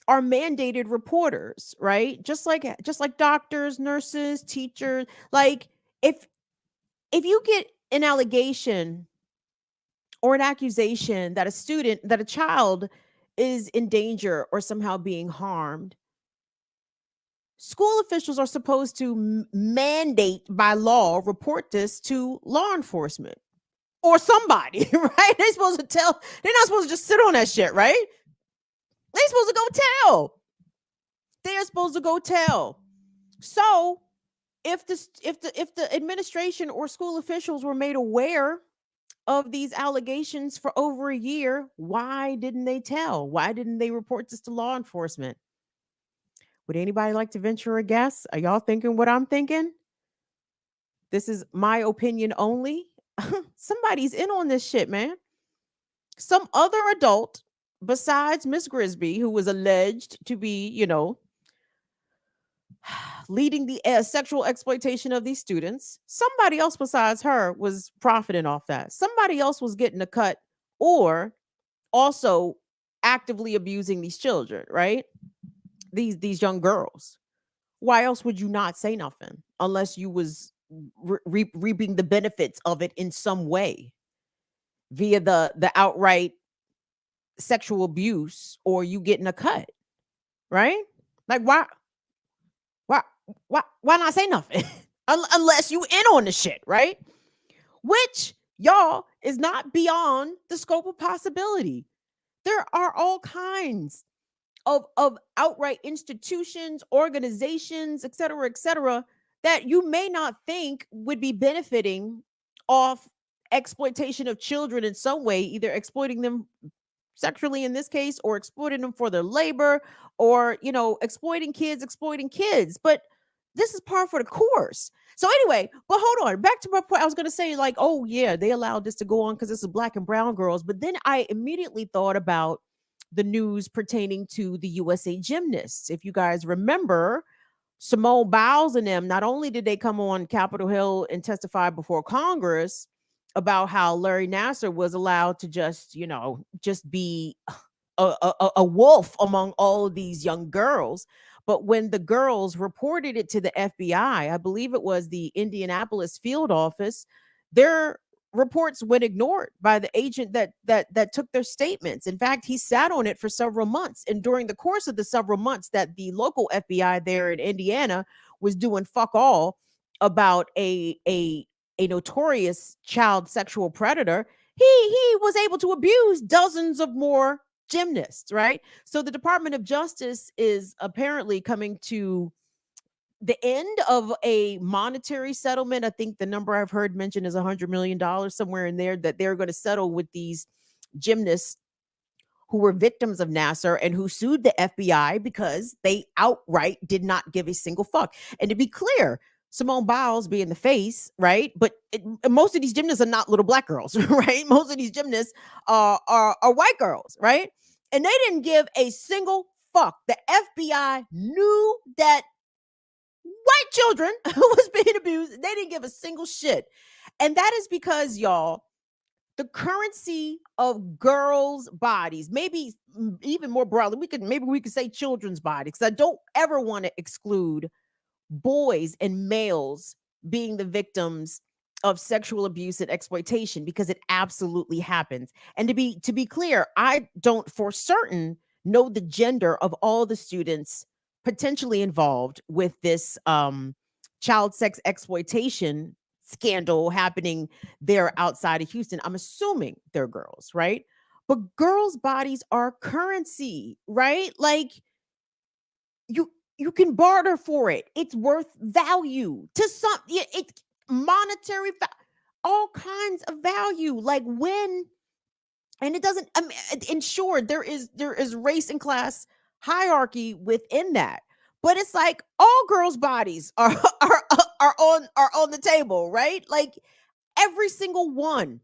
are mandated reporters, right? Just like doctors, nurses, teachers. Like if you get an allegation or an accusation that a child is in danger or somehow being harmed, school officials are supposed to mandate by law report this to law enforcement or somebody, right? They're not supposed to just sit on that shit, right? They're supposed to go tell. They are supposed to go tell. So if the administration or school officials were made aware of these allegations for over a year, why didn't they tell? Why didn't they report this to law enforcement? Would anybody like to venture a guess? Are y'all thinking what I'm thinking? This is my opinion only. Somebody's in on this shit, man. Some other adult besides Miss Grigsby, who was alleged to be, leading the sexual exploitation of these students, somebody else besides her was profiting off that. Somebody else was getting a cut or also actively abusing these children, right? These young girls. Why else would you not say nothing unless you was reaping the benefits of it in some way via the outright sexual abuse or you getting a cut, right? Like why not say nothing? unless you in on the shit, right? Which, y'all, is not beyond the scope of possibility. There are all kinds of outright institutions, organizations, et cetera, that you may not think would be benefiting off exploitation of children in some way, either exploiting them sexually in this case, or exploiting them for their labor, or exploiting kids. But this is par for the course. So anyway, but hold on, back to my point. I was going to say, like, oh yeah, they allowed this to go on because this is black and brown girls, but then I immediately thought about the news pertaining to the USA gymnasts. If you guys remember, Simone Biles and them, not only did they come on Capitol Hill and testify before Congress about how Larry Nassar was allowed to just be a wolf among all of these young girls. But when the girls reported it to the FBI, I believe it was the Indianapolis field office, their reports went ignored by the agent that took their statements. In fact, he sat on it for several months. And during the course of the several months that the local FBI there in Indiana was doing fuck all about a notorious child sexual predator, he was able to abuse dozens of more gymnasts, right? So the Department of Justice is apparently coming to the end of a monetary settlement. I think the number I've heard mentioned is $100 million, somewhere in there, that they're going to settle with these gymnasts who were victims of Nassar and who sued the FBI because they outright did not give a single fuck. And to be clear, Simone Biles being the face, right? But most of these gymnasts are not little black girls, right? Most of these gymnasts are white girls, right? And they didn't give a single fuck. The FBI knew that white children was being abused. They didn't give a single shit. And that is because, y'all, the currency of girls' bodies, maybe even more broadly, we could say children's bodies, because I don't ever want to exclude boys and males being the victims of sexual abuse and exploitation, because it absolutely happens. And to be clear, I don't for certain know the gender of all the students potentially involved with this child sex exploitation scandal happening there outside of Houston. I'm assuming they're girls, right? But girls' bodies are currency, right? Like, you can barter for it. It's worth value to some. It's monetary, all kinds of value. Like and it doesn't. I mean, ensure there is race and class hierarchy within that. But it's like all girls' bodies are on the table, right? Like every single one.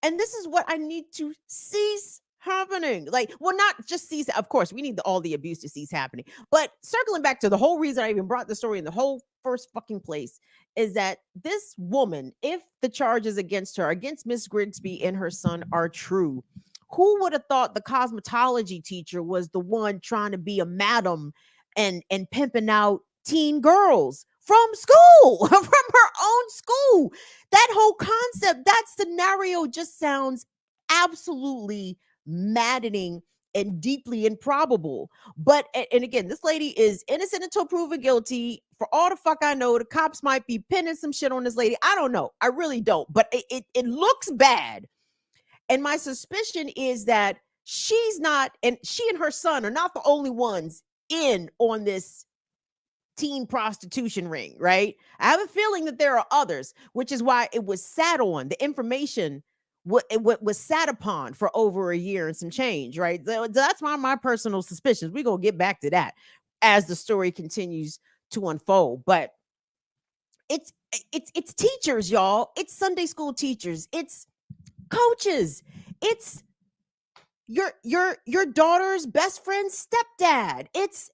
And this is what I need to cease happening. Like, well, not just cease. Of course, we need all the abuse to cease happening. But circling back to the whole reason I even brought the story in the whole first fucking place is that this woman, if the charges against Miss Grigsby and her son are true, who would have thought the cosmetology teacher was the one trying to be a madam and pimping out teen girls from school, from her own school? That whole concept, that scenario just sounds absolutely maddening and deeply improbable. But, and again, this lady is innocent until proven guilty. For all the fuck I know, the cops might be pinning some shit on this lady. I don't know. I really don't. But it looks bad. And my suspicion is that she's not, and she and her son are not the only ones in on this teen prostitution ring, right? I have a feeling that there are others, which is why it was sat on. The information was sat upon for over a year and some change, right? That's my personal suspicions. We're going to get back to that as the story continues to unfold. But it's teachers, y'all. It's Sunday school teachers. It's coaches. It's your daughter's best friend's stepdad. It's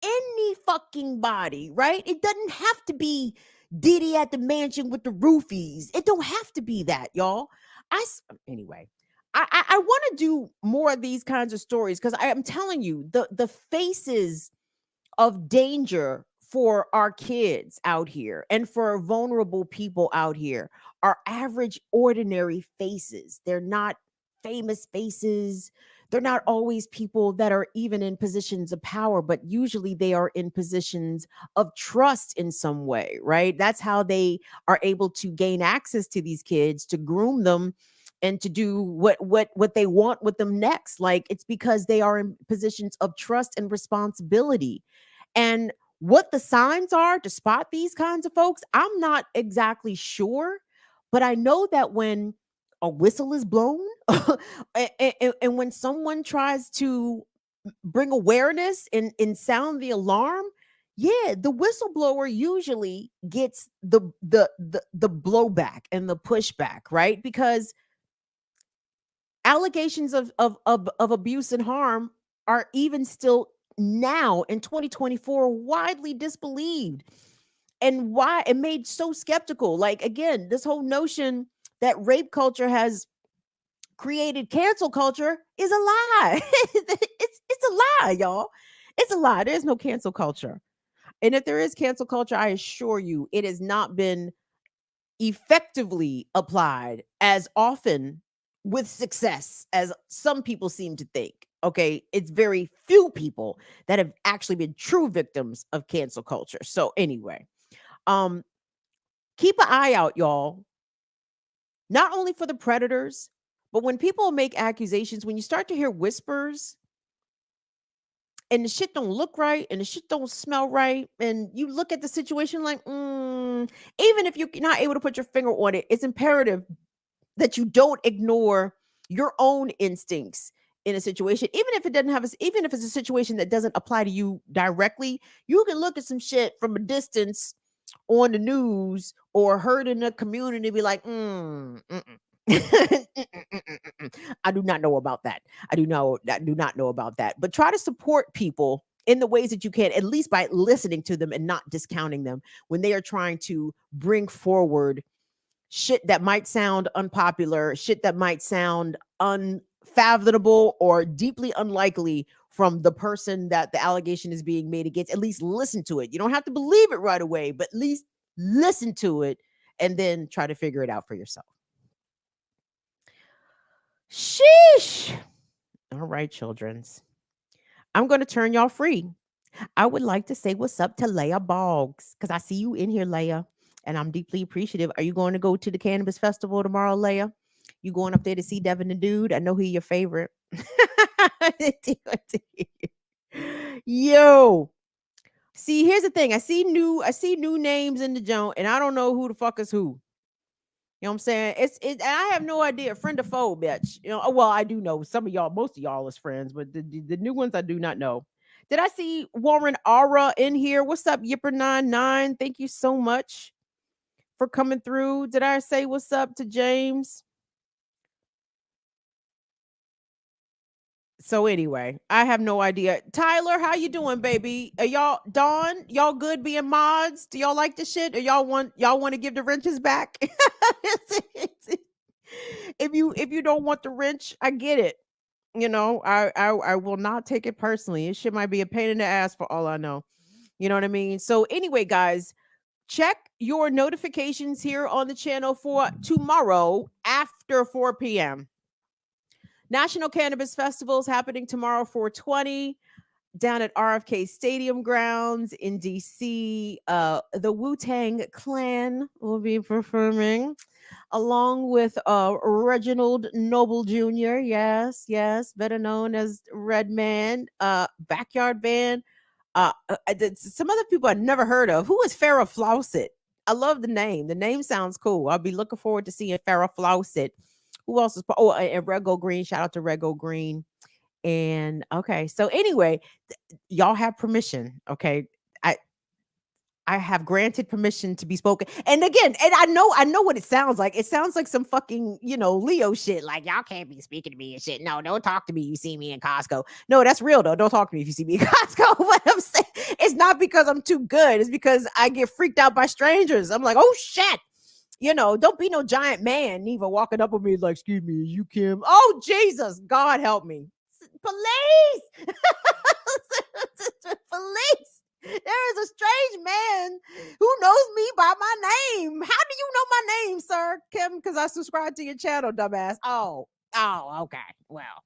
any fucking body, right? It doesn't have to be Diddy at the mansion with the roofies. It don't have to be that, y'all. Anyway, I want to do more of these kinds of stories because I am telling you, the faces of danger for our kids out here and for vulnerable people out here are average, ordinary faces. They're not famous faces. They're not always people that are even in positions of power, but usually they are in positions of trust in some way, right? That's how they are able to gain access to these kids, to groom them and to do what they want with them next. Like, it's because they are in positions of trust and responsibility. And what the signs are to spot these kinds of folks, I'm not exactly sure, but I know that when a whistle is blown and when someone tries to bring awareness and sound the alarm, yeah, the whistleblower usually gets the blowback and the pushback, right? Because allegations of abuse and harm are even still now in 2024 widely disbelieved, and why it made so skeptical. Like, again, this whole notion that rape culture has created cancel culture is a lie. It's a lie, y'all. It's a lie. There's no cancel culture. And if there is cancel culture, I assure you it has not been effectively applied as often with success as some people seem to think. Okay, it's very few people that have actually been true victims of cancel culture. So anyway, keep an eye out, y'all. Not only for the predators, but when people make accusations, when you start to hear whispers and the shit don't look right and the shit don't smell right, and you look at the situation like, even if you're not able to put your finger on it, it's imperative that you don't ignore your own instincts in a situation, even if it doesn't have even if it's a situation that doesn't apply to you directly. You can look at some shit from a distance on the news or heard in the community and be like, I do not know about that. I do not know about that. But try to support people in the ways that you can, at least by listening to them and not discounting them when they are trying to bring forward shit that might sound unpopular, shit that might sound unfathomable or deeply unlikely from the person that the allegation is being made against. At least listen to it. You don't have to believe it right away, but at least listen to it and then try to figure it out for yourself. Sheesh. All right, childrens. I'm going to turn y'all free. I would like to say what's up to Leia Boggs, because I see you in here, Leia, and I'm deeply appreciative. Are you going to go to the Cannabis Festival tomorrow, Leia? You going up there to see Devin the Dude? I know he's your favorite. Yo. See, here's the thing. I see new names in the joint, and I don't know who the fuck is who. You know what I'm saying? I have no idea. Friend or foe, bitch. You know, well, I do know some of y'all, most of y'all is friends, but the new ones I do not know. Did I see Warren Ara in here? What's up, Yipper99? Thank you so much for coming through. Did I say what's up to James? So anyway, I have no idea. Tyler, how you doing, baby? Are y'all Dawn? Y'all good being mods? Do y'all like the shit? Or y'all want to give the wrenches back? If you don't want the wrench, I get it. You know, I will not take it personally. It shit might be a pain in the ass for all I know. You know what I mean? So anyway, guys, check your notifications here on the channel for tomorrow after 4 p.m. National Cannabis Festival is happening tomorrow, 4/20, down at RFK Stadium grounds in DC. The Wu-Tang Clan will be performing along with Reginald Noble Jr. Yes, better known as Redman, Backyard Band. Some other people I've never heard of. Who is Farrah Fawcett? I love the name. The name sounds cool. I'll be looking forward to seeing Farrah Fawcett. Who else is? Oh, and Rego Green. Shout out to Rego Green. And okay, so anyway, y'all have permission. Okay, I have granted permission to be spoken. And again, and I know what it sounds like. It sounds like some fucking, Leo shit. Like, y'all can't be speaking to me and shit. No, don't talk to me. You see me in Costco. No, that's real though. Don't talk to me if you see me in Costco. But I'm saying it's not because I'm too good. It's because I get freaked out by strangers. I'm like, oh shit. Don't be no giant man, Neva, walking up with me like, excuse me, you Kim? Oh, Jesus, God help me. Police! Police! There is a strange man who knows me by my name. How do you know my name, sir? Kim, because I subscribe to your channel, dumbass. Oh, Oh, okay. Well,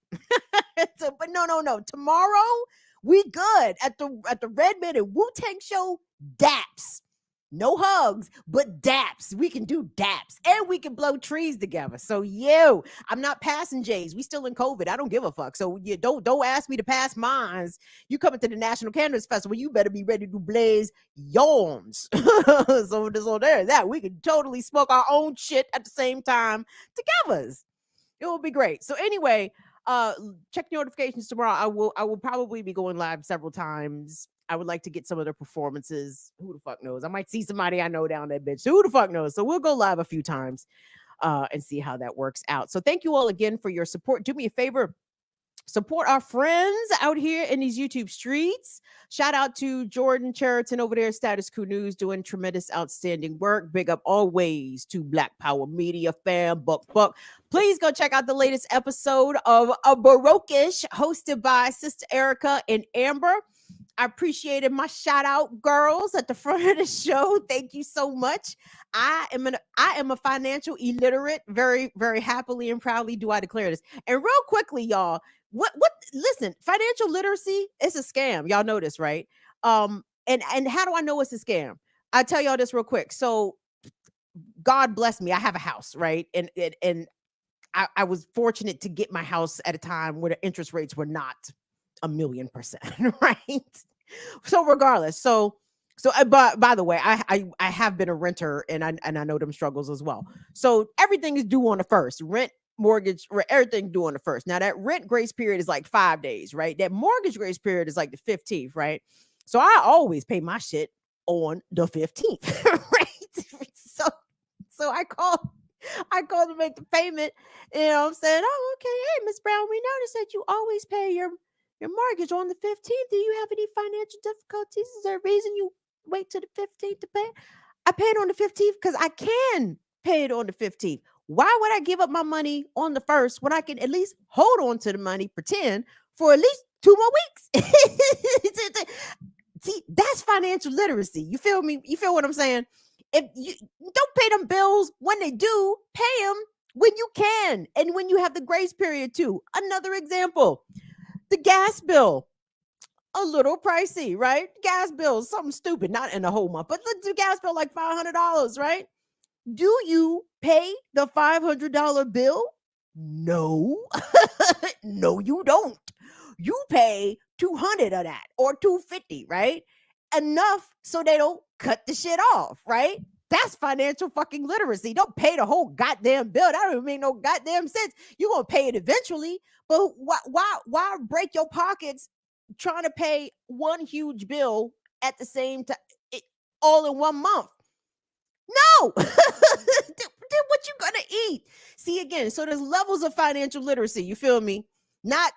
so, but no. Tomorrow we good at the Redman and Wu-Tang show. Daps. No hugs, but daps. We can do daps and we can blow trees together. So I'm not passing J's. We still in COVID. I don't give a fuck. So you don't ask me to pass mines. You coming to the National Cannabis Festival, you better be ready to blaze yawns. so there's that. We can totally smoke our own shit at the same time together. It will be great. So anyway, check notifications tomorrow. I will probably be going live several times. I would like to get some of their performances. Who the fuck knows? I might see somebody I know down that bitch. So who the fuck knows? So we'll go live a few times and see how that works out. So thank you all again for your support. Do me a favor. Support our friends out here in these YouTube streets. Shout out to Jordan Cheriton over there at Status Quo News doing tremendous, outstanding work. Big up always to Black Power Media fam. Buck. Please go check out the latest episode of A Baroquish hosted by Sister Erica and Amber. I appreciated my shout out girls at the front of the show. Thank you so much. I am a financial illiterate. Very, very happily and proudly do I declare this. And real quickly, y'all, listen, financial literacy is a scam. Y'all know this, right? And how do I know it's a scam? I tell y'all this real quick. So God bless me. I have a house, right? And I was fortunate to get my house at a time where the interest rates were not 1,000,000%, right? So regardless, but by the way, I have been a renter and I know them struggles as well. So everything is due on the first. Rent, mortgage, everything due on the first. Now that rent grace period is like 5 days, right? That mortgage grace period is like the 15th, right? So I always pay my shit on the 15th, right? So I called to make the payment. You know what I'm saying? Oh, okay. Hey, Miss Brown, we noticed that you always pay your mortgage on the 15th. Do you have any financial difficulties? Is there a reason you wait till the 15th to pay? I pay it on the 15th because I can pay it on the 15th. Why would I give up my money on the 1st when I can at least hold on to the money, pretend, for at least 2 more weeks? See, that's financial literacy. You feel me? You feel what I'm saying? If you don't pay them bills when they do, pay them when you can and when you have the grace period too. Another example. The gas bill, a little pricey, right? Gas bill, something stupid, not in the whole month, but the gas bill like $500, right? Do you pay the $500 bill? No, no, you don't. You pay $200 of that or $250, right? Enough so they don't cut the shit off, right? That's financial fucking literacy. Don't pay the whole goddamn bill. That don't even make no goddamn sense. You're going to pay it eventually, but why break your pockets trying to pay one huge bill at the same time, all in 1 month? No. Then what you gonna eat? See, again, so there's levels of financial literacy. You feel me? Not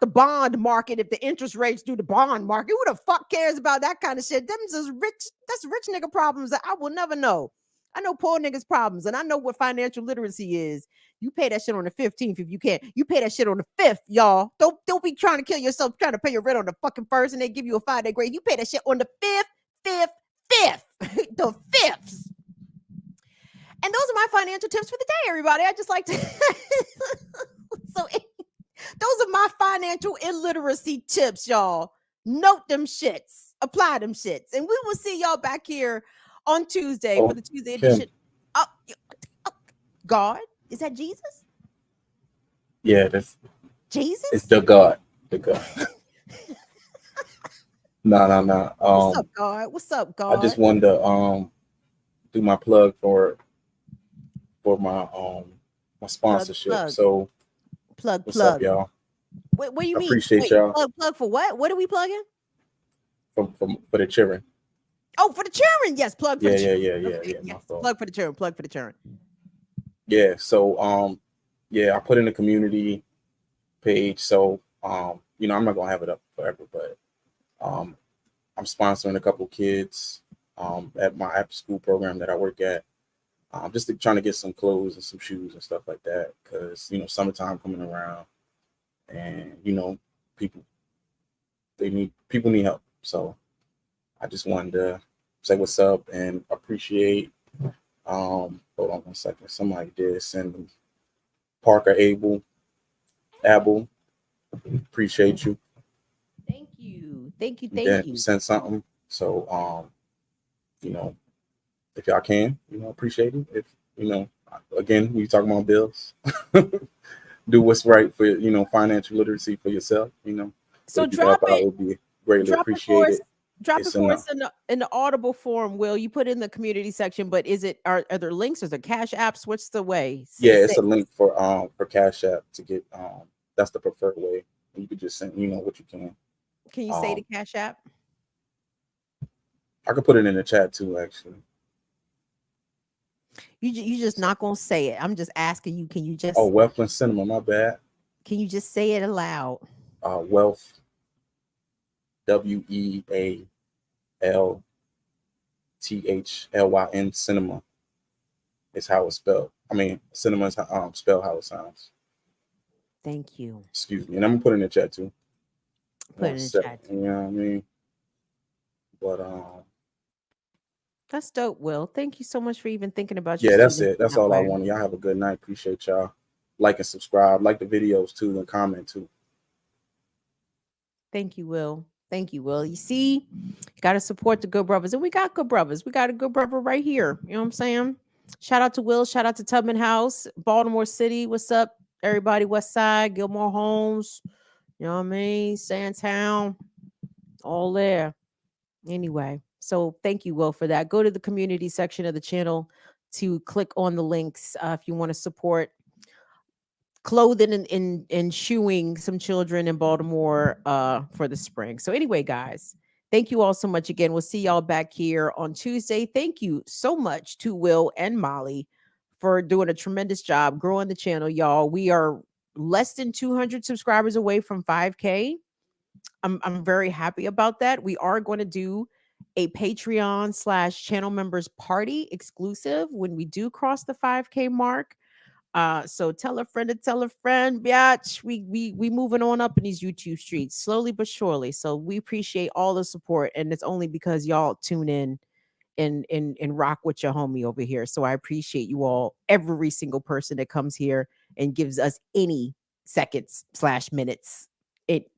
the bond market. If the interest rates do the bond market, who the fuck cares about that kind of shit? Them is rich. That's rich nigga problems that I will never know. I know poor niggas problems, and I know what financial literacy is. You pay that shit on the 15th if you can. You pay that shit on the 5th, y'all. Don't be trying to kill yourself trying to pay your rent on the fucking 1st, and they give you a 5-day grace. You pay that shit on the 5th, the 5th. And those are my financial tips for the day, everybody. I just like to. Those are my financial illiteracy tips, y'all. Note them shits. Apply them shits. And we will see y'all back here on Tuesday for the Tuesday edition. Oh, God? Is that Jesus? Yeah, that's Jesus? It's the God. The God. No. What's up, God? What's up, God? I just wanted to do my plug for my my sponsorship. Plug. So what's up, y'all? What do you mean? Appreciate y'all. Plug for what? What are we plugging? For the children. Oh, for the children. Yes, plug for the children. Yeah. Yes, plug for the children. Plug for the children. Yeah. So I put in a community page. So I'm not gonna have it up forever, but I'm sponsoring a couple kids at my after school program that I work at. Just trying to get some clothes and some shoes and stuff like that, because summertime coming around, and people need help. So I just wanted to say what's up and appreciate. Hold on one second. Somebody did send them. Parker Abel Abel, appreciate you. Thank you. Thank you. Yeah, Thank you. you sent something. So, you know, if y'all can, you know, appreciate it. If, you know, again, we talking about bills. Do what's right for, you know, financial literacy for yourself, you know. So if you help out, it would be greatly appreciated. Drop It's it for in us in the Audible form, Will. You put it in the community section, but are there links? Is there cash apps? What's the way? It's a link for Cash App to get that's the preferred way. You could just send, you know, what you can. Can you say the cash app? I could put it in the chat too, actually. You just not gonna say it. I'm just asking you. Can you just? Oh, Wealth and Cinema. My bad. Can you just say it aloud? Wealth. WEALTHLYN Cinema is how it's spelled. I mean, cinema is spelled how it sounds. Thank you. Excuse me, and I'm gonna put it in the chat too. Put it in the chat. You know what I mean? But that's dope, Will. Thank you so much for even thinking about. Yeah, that's it. That's all I wanted. Y'all have a good night. Appreciate y'all. Like and subscribe. Like the videos too, and comment too. Thank you, Will. Thank you, Will. You see, you got to support the good brothers. And we got good brothers. We got a good brother right here. You know what I'm saying? Shout out to Will. Shout out to Tubman House, Baltimore City. What's up, everybody? West Side, Gilmore Homes. You know what I mean? Sandtown. All there. Anyway, so thank you, Will, for that. Go to the community section of the channel to click on the links if you want to support clothing and shoeing some children in Baltimore for the spring. So anyway, guys, thank you all so much again. We'll see y'all back here on Tuesday. Thank you so much to Will and Molly for doing a tremendous job growing the channel, y'all. We are less than 200 subscribers away from 5K. I'm very happy about that. We are going to do a Patreon/channel members party exclusive when we do cross the 5K mark. So tell a friend to tell a friend, biatch. We moving on up in these YouTube streets slowly but surely. So we appreciate all the support, and it's only because y'all tune in and rock with your homie over here. So I appreciate you all, every single person that comes here and gives us any seconds/minutes.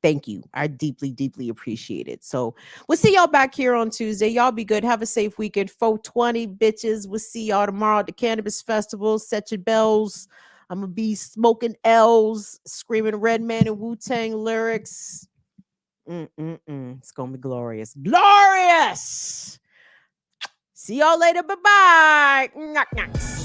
Thank you. I deeply, deeply appreciate it. So we'll see y'all back here on Tuesday. Y'all be good. Have a safe weekend. 420 bitches. We'll see y'all tomorrow at the Cannabis Festival. Set your bells. I'm gonna be smoking L's, screaming Redman and Wu-Tang lyrics. It's gonna be glorious. Glorious. See y'all later. Bye-bye.